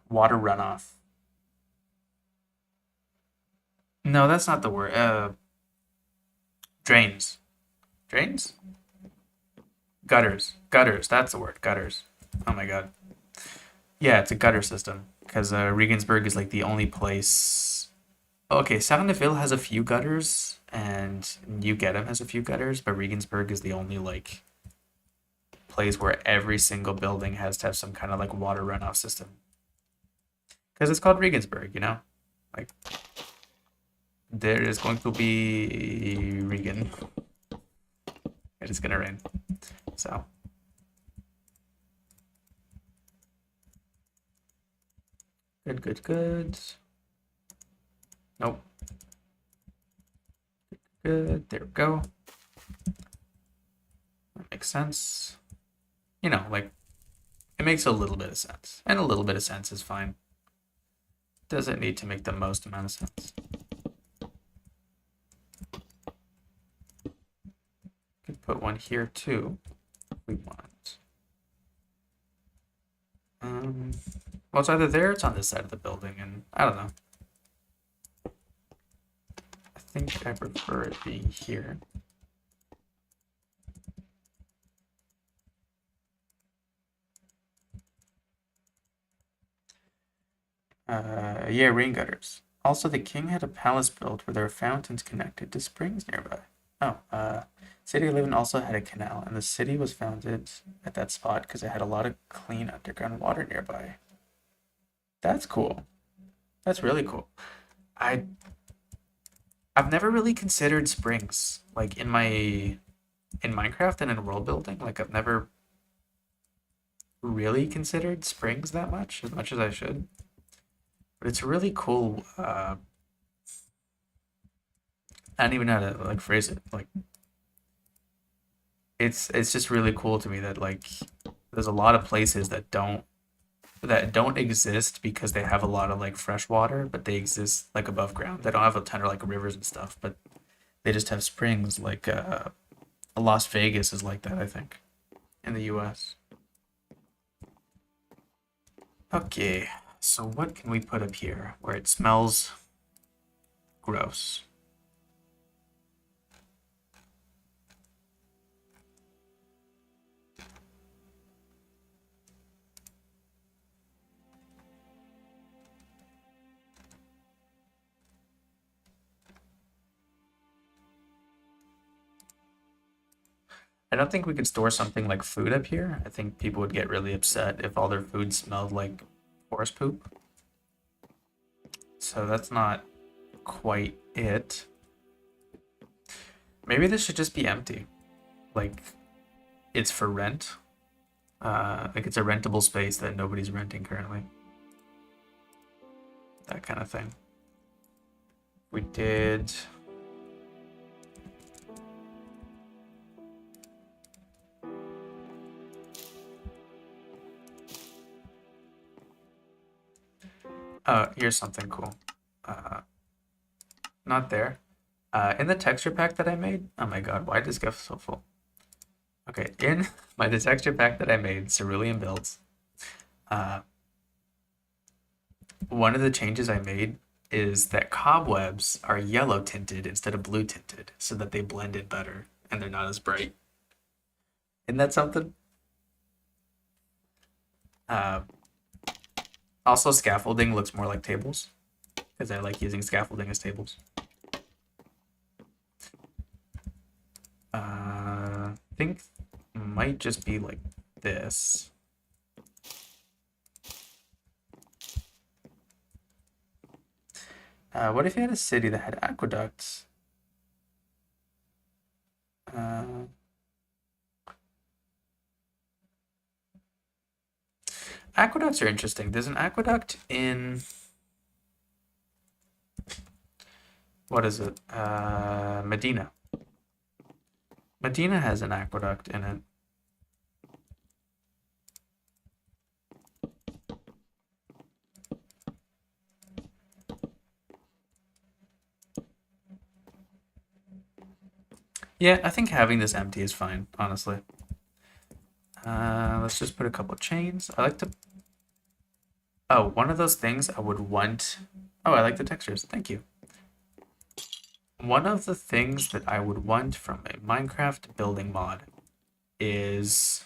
Water runoff. No, that's not the word. Drains. Drains? Gutters. Gutters. That's the word. Gutters. Oh my god. Yeah, it's a gutter system because Regensburg is like the only place. Okay, Saint-Neville has a few gutters, and New Gedem has a few gutters, but Regensburg is the only like place where every single building has to have some kind of like water runoff system. Because it's called Regensburg, you know? Like there is going to be Regen. It is gonna rain. So good, good, good. Nope. Good. There we go. That makes sense. You know, like it makes a little bit of sense. And a little bit of sense is fine. Doesn't need to make the most amount of sense. Could put one here too if we want. Well, it's either there or it's on this side of the building, and I don't know. I think I prefer it being here. Yeah, rain gutters. Also, the king had a palace built where there were fountains connected to springs nearby. Oh, City of Living also had a canal, and the city was founded at that spot because it had a lot of clean underground water nearby. That's cool. That's really cool. I I've never really considered springs like in Minecraft and in world building. Like I've never really considered springs that much as I should. But it's really cool. I don't even know how to like phrase it. Like it's just really cool to me that like there's a lot of places that don't exist because they have a lot of like fresh water, but they exist like above ground. They don't have a ton of like rivers and stuff, but they just have springs. Like Las Vegas is like that, I think, in the U.S. Okay, so what can we put up here where it smells gross? I don't think we could store something like food up here. I think people would get really upset if all their food smelled like horse poop. So that's not quite it. Maybe this should just be empty. Like it's for rent. Like it's a rentable space that nobody's renting currently. That kind of thing. We did. Here's something cool. Uh, Not there. In the texture pack that I made. Oh my god, why did this get so full? Okay, in the texture pack that I made, Cerulean builds. Uh, One of the changes I made is that cobwebs are yellow tinted instead of blue tinted, so that they blend in better and they're not as bright. Isn't that something? Uh, Also, scaffolding looks more like tables because I like using scaffolding as tables. I think might just be like this. What if you had a city that had aqueducts? Aqueducts are interesting. There's an aqueduct in what is it? Medina. Medina has an aqueduct in it. Yeah, I think having this empty is fine, honestly. Let's just put a couple chains. I like to. Oh, one of those things I would want. Oh, I like the textures. Thank you. One of the things that I would want from a Minecraft building mod is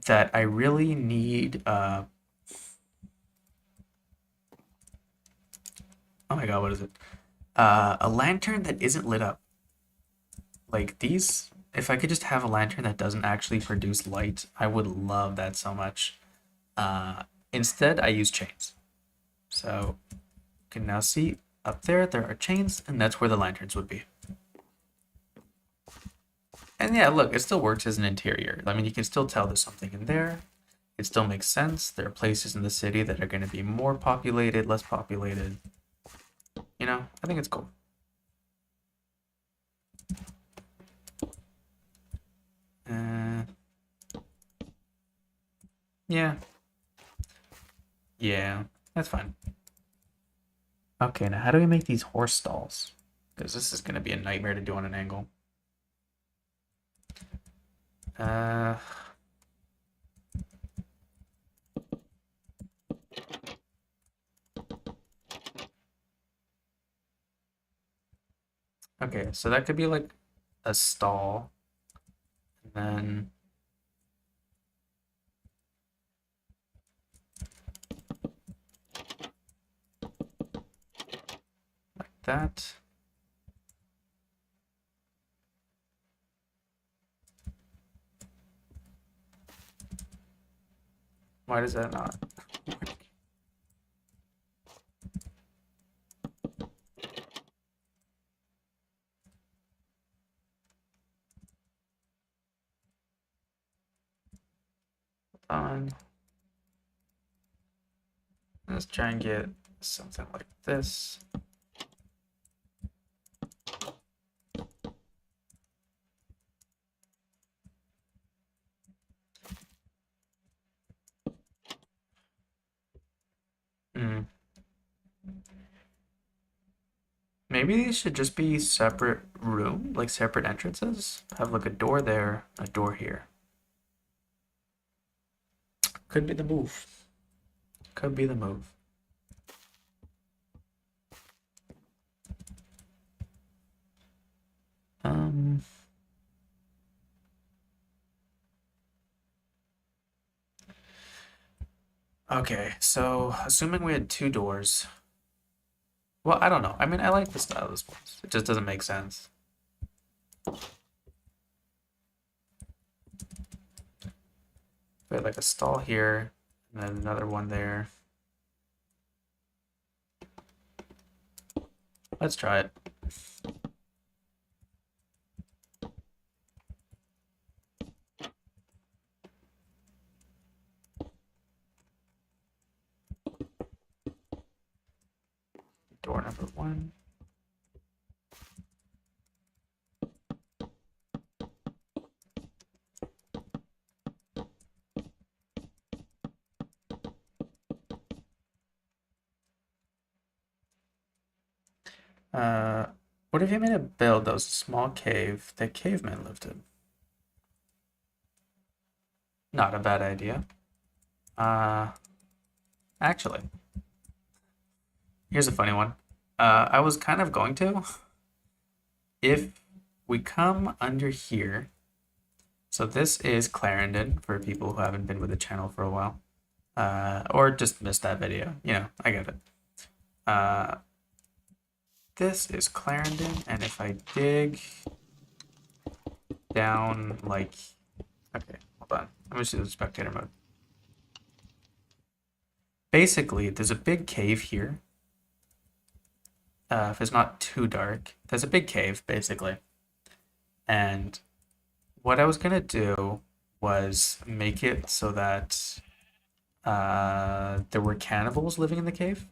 that I really need. Oh my god, what is it? A lantern that isn't lit up. Like these. If I could just have a lantern that doesn't actually produce light, I would love that so much. Uh, Instead, I use chains. So you can now see up there, there are chains, and that's where the lanterns would be. And yeah, look, it still works as an interior. I mean, you can still tell there's something in there. It still makes sense. There are places in the city that are going to be more populated, less populated. You know, I think it's cool. Uh, yeah, yeah, that's fine. Okay, now how do we make these horse stalls? Because this is going to be a nightmare to do on an angle. Uh, okay, so that could be like a stall, and then that. Why does that not? On. Let's try and get something like this. Hmm. Maybe these should just be separate room, like separate entrances. Have like a door there, a door here. Could be the move. Could be the move. Um. Okay, so assuming we had two doors. Well, I don't know. I mean, I like the style of this place. It just doesn't make sense. We had like a stall here, and then another one there. Let's try it. Door number one. Uh, what if you made a build that was a small cave that cavemen lived in? Not a bad idea. Uh, Actually, here's a funny one. I was kind of going to. If we come under here, so this is Clarendon for people who haven't been with the channel for a while, or just missed that video. You know, I get it. Uh, this is Clarendon, and if I dig down like, okay, hold on. I'm gonna do the spectator mode. Basically, there's a big cave here. If it's not too dark, there's a big cave basically, and what I was gonna do was make it so that there were cannibals living in the cave.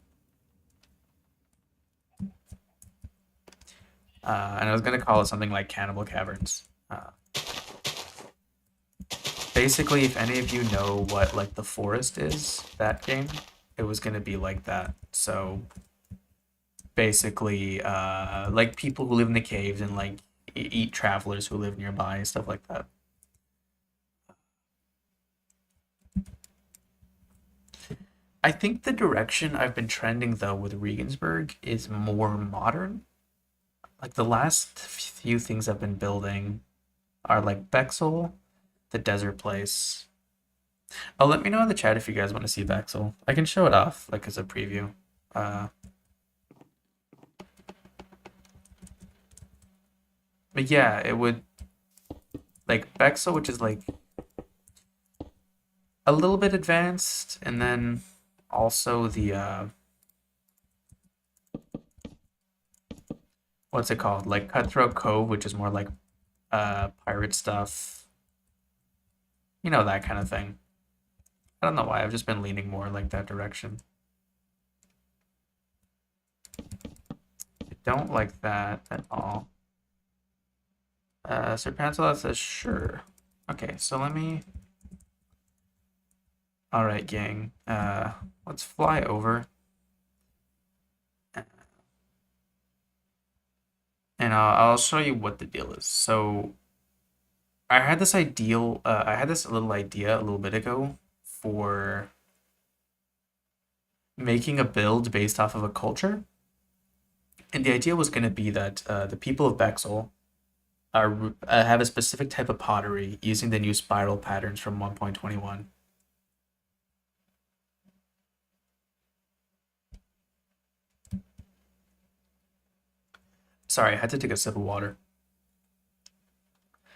And I was gonna call it something like Cannibal Caverns. Basically, if any of you know what like the forest is, that game, it was gonna be like that. So basically, like people who live in the caves and like eat travelers who live nearby and stuff like that. I think the direction I've been trending though with Regensburg is more modern. Like the last few things I've been building are like Bexel, the desert place. Oh, let me know in the chat if you guys want to see Bexel. I can show it off like as a preview. Uh, but yeah, it would like Bexel, which is like a little bit advanced, and then also the what's it called? Like Cutthroat Cove, which is more like pirate stuff. You know, that kind of thing. I don't know why, I've just been leaning more like that direction. I don't like that at all. Sir Pantalot says sure. Okay, so let me. All right, gang. Let's fly over, and I'll show you what the deal is. So I had this ideal. I had this little idea a little bit ago for making a build based off of a culture, and the idea was going to be that the people of Bexel are have a specific type of pottery using the new spiral patterns from 1.21. Sorry, I had to take a sip of water.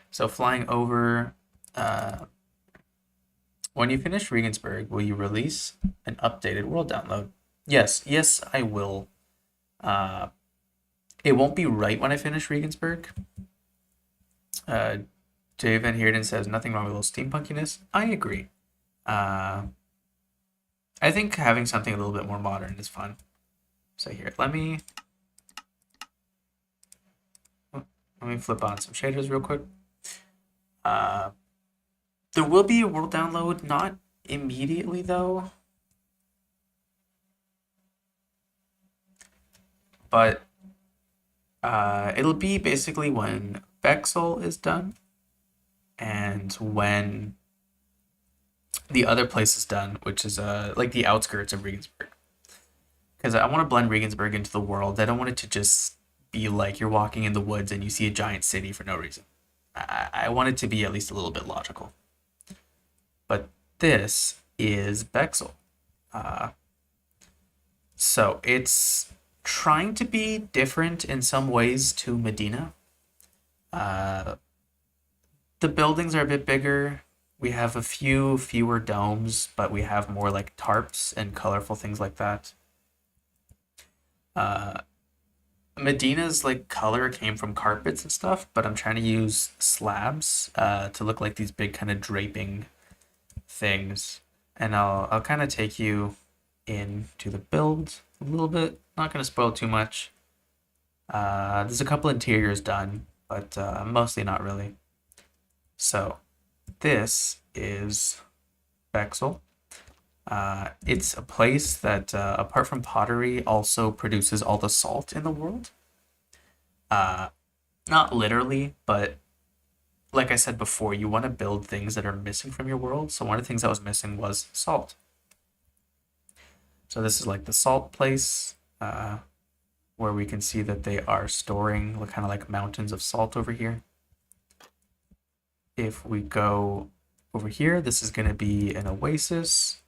So flying over, uh, when you finish Regensburg, will you release an updated world download? Yes, yes, I will. Uh, it won't be right when I finish Regensburg. Uh, Jay Van Heerden says nothing wrong with a little steampunkiness. I agree. Uh, I think having something a little bit more modern is fun. So here, let me flip on some shaders real quick. Uh, there will be a world download, not immediately though, but it'll be basically when Bexel is done and when the other place is done, which is like the outskirts of Regensburg. Because I want to blend Regensburg into the world. I don't want it to just be like you're walking in the woods and you see a giant city for no reason. I want it to be at least a little bit logical. But this is Bexel. Uh, so it's trying to be different in some ways to Medina. Uh, the buildings are a bit bigger. We have a few fewer domes, but we have more like tarps and colorful things like that. Uh, Medina's like color came from carpets and stuff, but I'm trying to use slabs to look like these big kind of draping things. And I'll kind of take you into the build a little bit. Not gonna spoil too much. There's a couple interiors done, but mostly not really. So this is Bexel. It's a place that, apart from pottery, also produces all the salt in the world. Uh, Not literally, but like I said before, you want to build things that are missing from your world. So one of the things that was missing was salt. So this is like the salt place, where we can see that they are storing kind of like mountains of salt over here. If we go over here, this is going to be an oasis,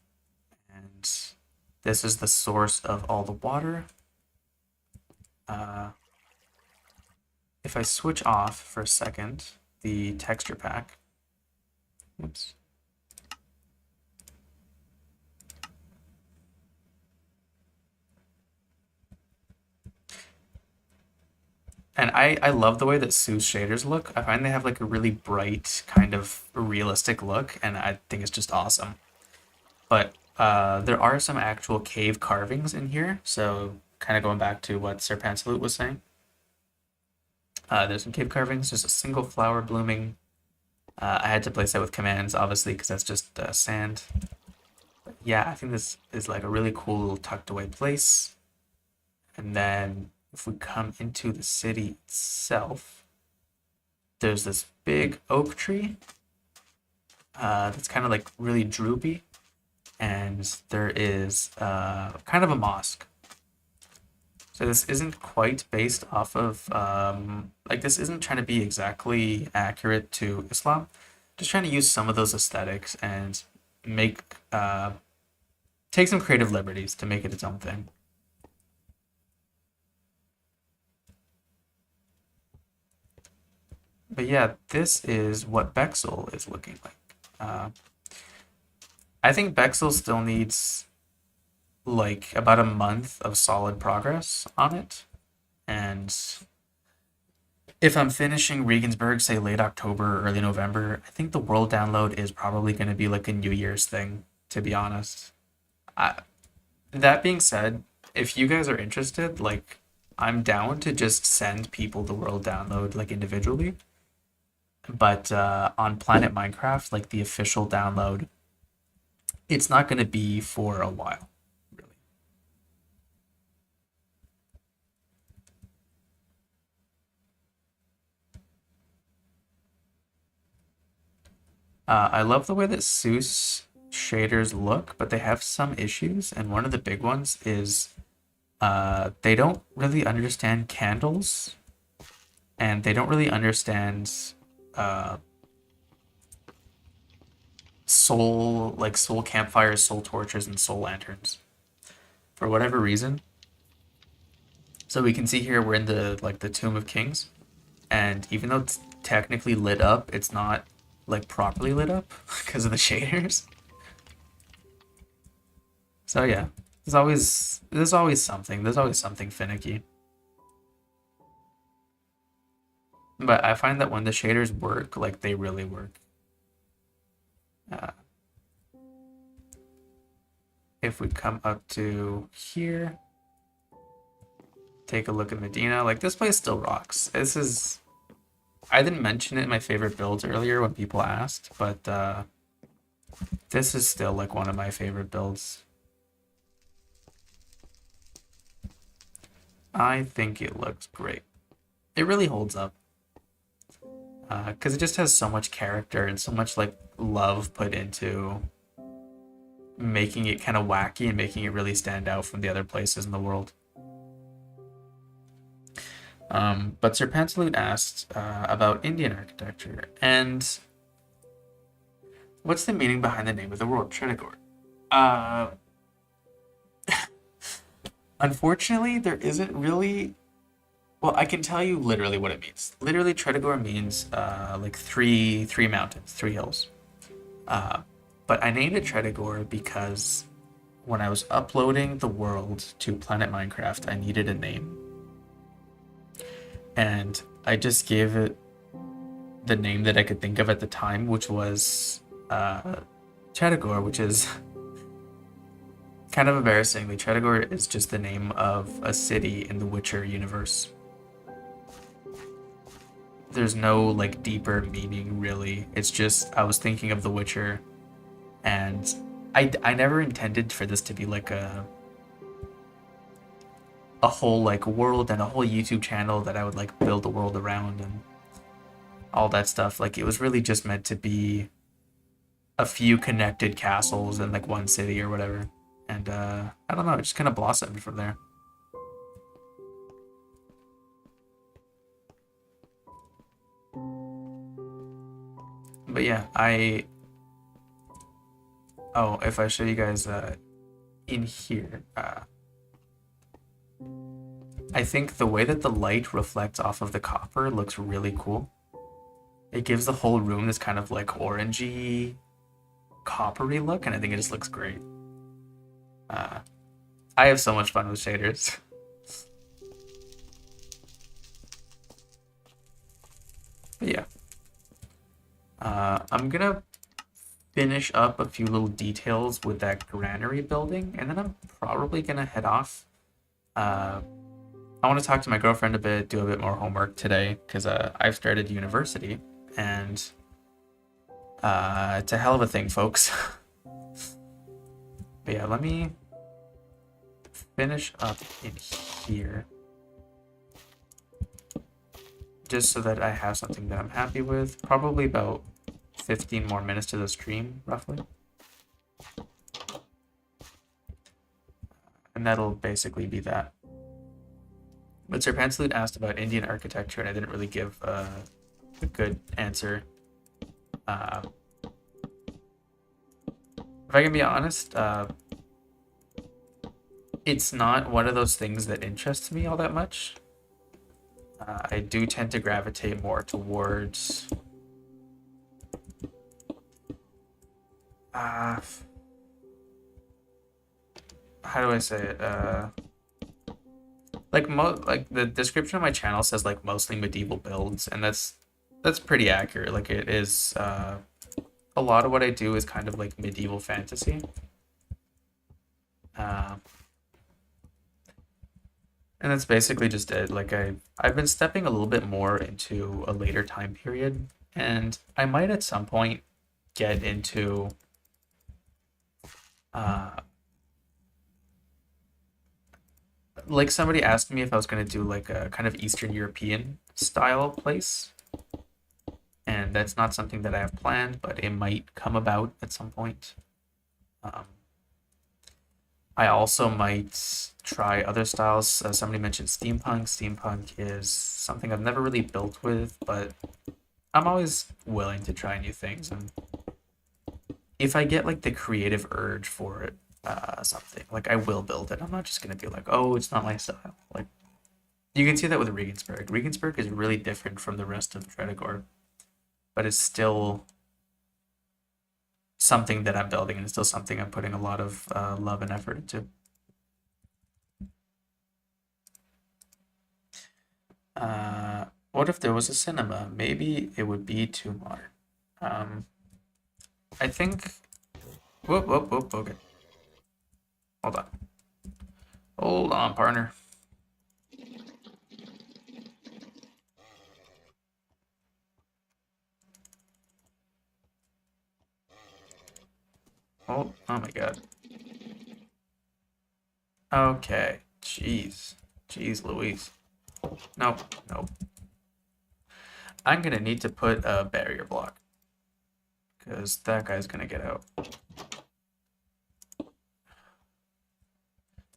and this is the source of all the water. If I switch off for a second the texture pack, oops. And I love the way that Sue's shaders look. I find they have like a really bright, kind of realistic look, and I think it's just awesome. But there are some actual cave carvings in here, so kind of going back to what Sir Pansalut was saying. There's some cave carvings, just a single flower blooming. I had to place that with commands, obviously, because that's just sand. But yeah, I think this is like a really cool little tucked away place. And then if we come into the city itself, there's this big oak tree that's kind of like really droopy. And there is kind of a mosque. So this isn't quite based off of, like this isn't trying to be exactly accurate to Islam. Just trying to use some of those aesthetics and make, take some creative liberties to make it its own thing. But yeah, this is what Bexel is looking like. Uh, I think Bexel still needs like about a month of solid progress on it. And if I'm finishing Regensberg, say late October, early November, I think the world download is probably going to be like a New Year's thing, to be honest. I, that being said, if you guys are interested, like, I'm down to just send people the world download, like, individually. But on Planet Minecraft, like, the official download, it's not going to be for a while, really. I love the way that Seuss shaders look, but they have some issues, and one of the big ones is they don't really understand candles, and they don't really understand uh, soul campfires, soul torches, and soul lanterns for whatever reason. So we can see here we're in the like the Tomb of Kings, and even though it's technically lit up, it's not like properly lit up because of the shaders. So yeah, there's always something finicky. But I find that when the shaders work, like they really work. Uh, if we come up to here, take a look at Medina, like this place still rocks. This is I didn't mention it in my favorite builds earlier when people asked, but this is still like one of my favorite builds. I think it looks great. It really holds up because it just has so much character and so much like love put into making it kind of wacky and making it really stand out from the other places in the world. But Sir Pantaloon asked about Indian architecture and what's the meaning behind the name of the world, Tretogor? Uh, Unfortunately, there isn't really. Well, I can tell you literally what it means. Literally, Tretogor means like three mountains, three hills. Uh, but I named it Tretogor because when I was uploading the world to Planet Minecraft, I needed a name, and I just gave it the name that I could think of at the time, which was Tretogor, which is kind of embarrassingly. Tretogor is just the name of a city in the Witcher universe. There's no like deeper meaning really. It's just I was thinking of The Witcher, and I never intended for this to be like a whole like world and a whole YouTube channel that I would like build a world around and all that stuff. Like it was really just meant to be a few connected castles in like one city or whatever. And I don't know, it just kind of blossomed from there. But yeah, oh, if I show you guys in here, I think the way that the light reflects off of the copper looks really cool. It gives the whole room this kind of like orangey, coppery look, and I think it just looks great. Uh, I have so much fun with shaders. But yeah, I'm gonna finish up a few little details with that granary building, and then I'm probably gonna head off. Uh, I want to talk to my girlfriend a bit, do a bit more homework today, because I've started university, and it's a hell of a thing, folks. But yeah, let me finish up in here, just so that I have something that I'm happy with. Probably about 15 more minutes to the stream, roughly. And that'll basically be that. But Sir Pantaloon asked about Indian architecture, and I didn't really give a good answer. If I can be honest, it's not one of those things that interests me all that much. I do tend to gravitate more towards how do I say it? Like the description of my channel says like mostly medieval builds, and that's pretty accurate. Like it is a lot of what I do is kind of like medieval fantasy. And that's basically just it. Like I've been stepping a little bit more into a later time period, and I might at some point get into like somebody asked me if I was going to do like a kind of Eastern European style place, and that's not something that I have planned, but it might come about at some point. I also might try other styles. Somebody mentioned steampunk. Steampunk is something I've never really built with, but I'm always willing to try new things. And if I get like the creative urge for it, something like I will build it. I'm not just gonna be like, oh, it's not my style. Like you can see that with Riegensberg. Riegensberg is really different from the rest of Tretogor, but it's still something that I'm building, and it's still something I'm putting a lot of love and effort into. What if there was a cinema? Maybe it would be too modern. I think. Whoop, whoop, whoop. Okay. Hold on. Hold on, partner. Oh my god. Okay. Jeez. Jeez Louise. Nope. Nope. I'm gonna need to put a barrier block, because that guy's gonna get out.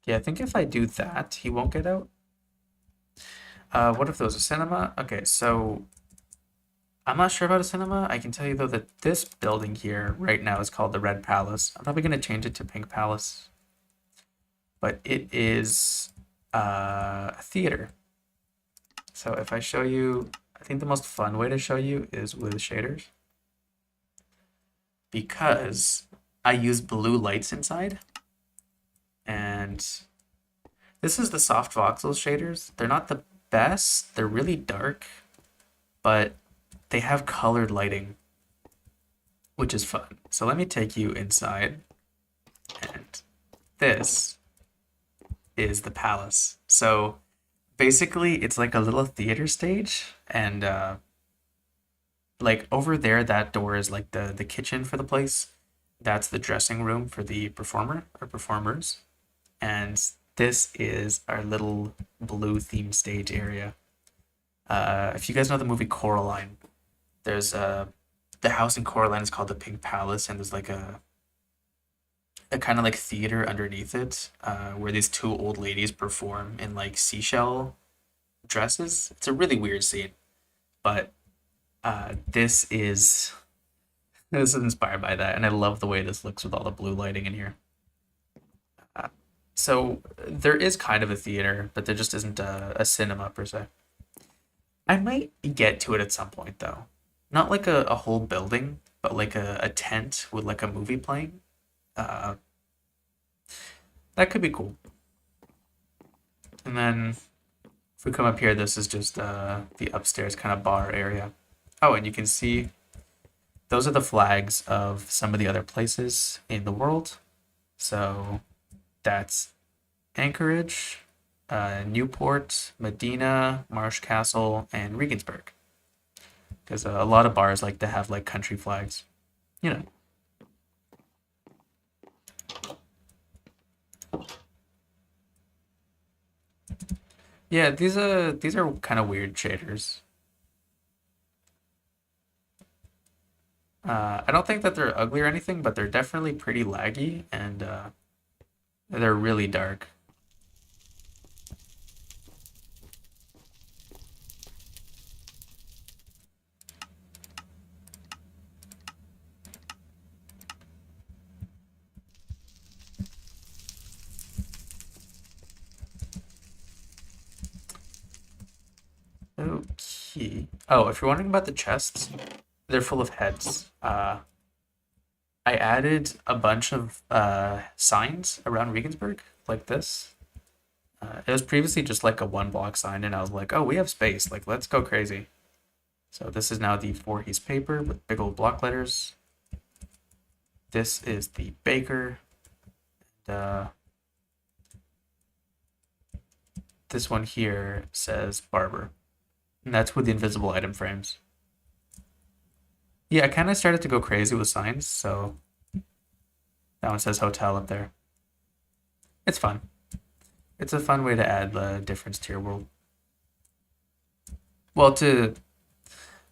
Yeah, I think if I do that, he won't get out. What if there was a cinema? Okay, so I'm not sure about a cinema. I can tell you though that this building here right now is called the Red Palace. I'm probably gonna change it to Pink Palace, but it is a theater. So if I show you, I think the most fun way to show you is with shaders, because I use blue lights inside, and this is the soft voxel shaders. They're not the best. They're really dark, but they have colored lighting, which is fun. So let me take you inside, and this is the palace. So basically, it's like a little theater stage, and like over there, that door is like the kitchen for the place. That's the dressing room for the performer or performers, and this is our little blue themed stage area. If you guys know the movie Coraline, there's the house in Coraline is called the Pink Palace, and there's like a kind of like theater underneath it, where these two old ladies perform in like seashell dresses. It's a really weird scene, but this is this is inspired by that, and I love the way this looks with all the blue lighting in here. So there is kind of a theater, but there just isn't a cinema per se. I might get to it at some point though. Not like a whole building, but like a tent with like a movie playing. Uh, that could be cool. And then if we come up here, this is just the upstairs kind of bar area. Oh, and you can see those are the flags of some of the other places in the world. So that's Anchorage, Newport, Medina, Marsh Castle, and Riegensberg. Because a lot of bars like to have like country flags. You know. Yeah, these are kind of weird shaders. I don't think that they're ugly or anything, but they're definitely pretty laggy and they're really dark. Okay. Oh, if you're wondering about the chests, they're full of heads. I added a bunch of signs around Regensburg, like this. It was previously just like a one block sign, and I was like, oh, we have space. Like, let's go crazy. So this is now the Voorhees paper with big old block letters. This is the baker. And, this one here says barber. And that's with the invisible item frames. Yeah, I kind of started to go crazy with signs, so that one says hotel up there. It's fun. It's a fun way to add the difference to your world. Well, to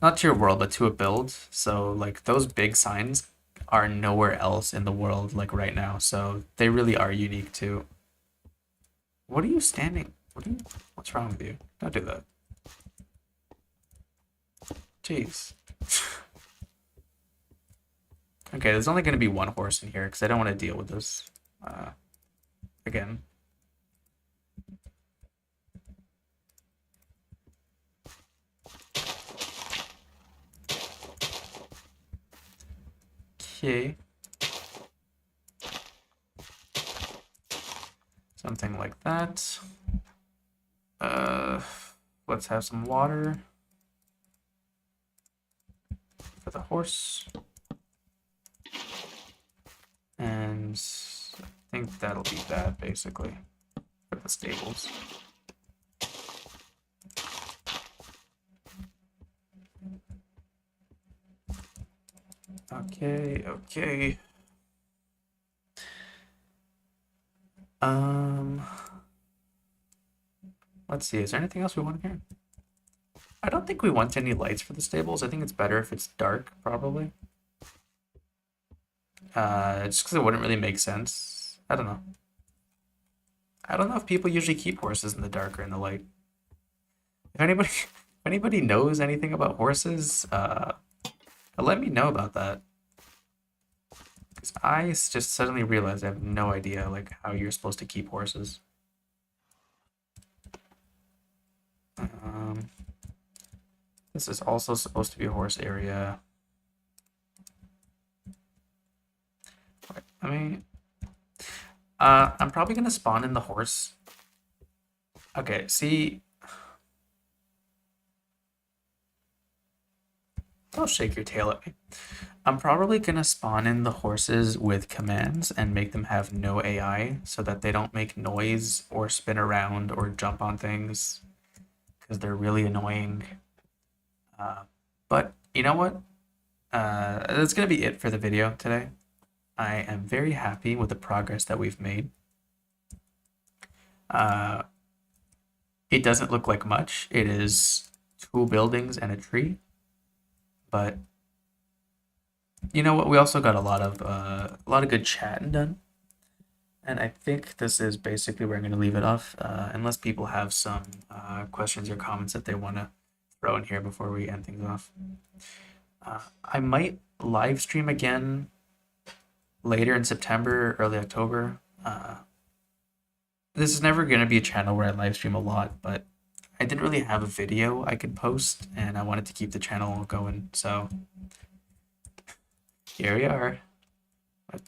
not to your world, but to a build. So like those big signs are nowhere else in the world like right now. So they really are unique too. What are you standing? What's wrong with you? Don't do that. Jeez. Okay, there's only going to be one horse in here because I don't want to deal with this again. Okay. Something like that. Let's have some water for the horse. And I think that'll be that basically for the stables. Okay. Let's see, is there anything else we want here? I don't think we want any lights for the stables. I think it's better if it's dark, probably. Just because it wouldn't really make sense. I don't know. I don't know if people usually keep horses in the dark or in the light. If anybody knows anything about horses, let me know about that. Because I just suddenly realized I have no idea like how you're supposed to keep horses. This is also supposed to be a horse area. I'm probably gonna spawn in the horse. Okay, see. Don't shake your tail at me. I'm probably gonna spawn in the horses with commands and make them have no AI so that they don't make noise or spin around or jump on things because they're really annoying. But you know what? That's gonna be it for the video today. I am very happy with the progress that we've made. It doesn't look like much. It is 2 buildings and a tree. But you know what? We also got a lot of good chatting done. And I think this is basically where I'm going to leave it off, unless people have some questions or comments that they want to throw in here before we end things off. I might live stream again later in September, early October. This is never going to be a channel where I live stream a lot, but I didn't really have a video I could post, and I wanted to keep the channel going, so here we are. But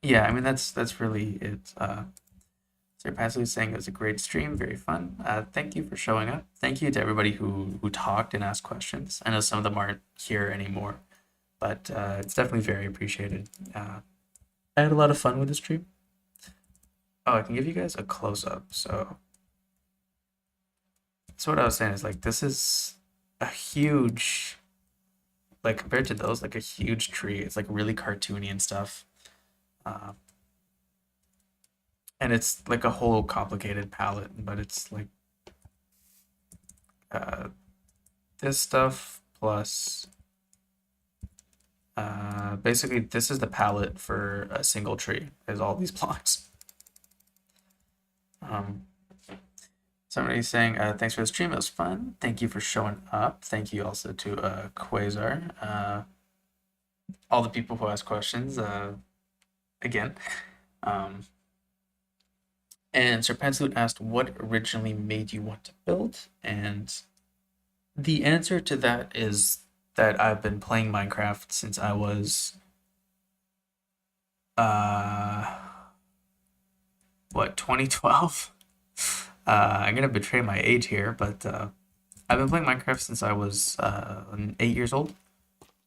yeah, I mean that's really it. Sir Pasley is saying it was a great stream, very fun. Thank you for showing up. Thank you to everybody who talked and asked questions. I know some of them aren't here anymore, but it's definitely very appreciated. I had a lot of fun with the stream. Oh, I can give you guys a close up. So what I was saying is like this is a huge, like compared to those, like a huge tree. It's like really cartoony and stuff. Uh, and it's like a whole complicated palette, but it's like uh, this stuff plus basically this is the palette for a single tree. Is all these blocks. Um, Somebody's saying, thanks for the stream. It was fun. Thank you for showing up. Thank you also to Quasar. All the people who asked questions again. Um, and Serpentsuit asked, what originally made you want to build? And the answer to that is that I've been playing Minecraft since I was, uh, what, 2012? I'm gonna betray my age here, but I've been playing Minecraft since I was 8 years old,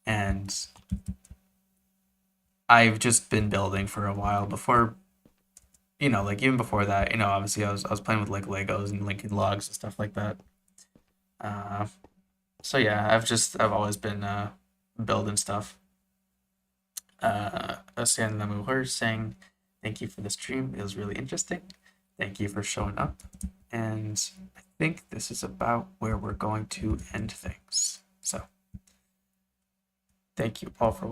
and I've just been building for a while before, like even before that, obviously I was playing with like Legos and Lincoln Logs and stuff like that. Uh, so yeah, I've always been building stuff. Ocean Lamour saying, thank you for the stream. It was really interesting. Thank you for showing up. And I think this is about where we're going to end things. So thank you all for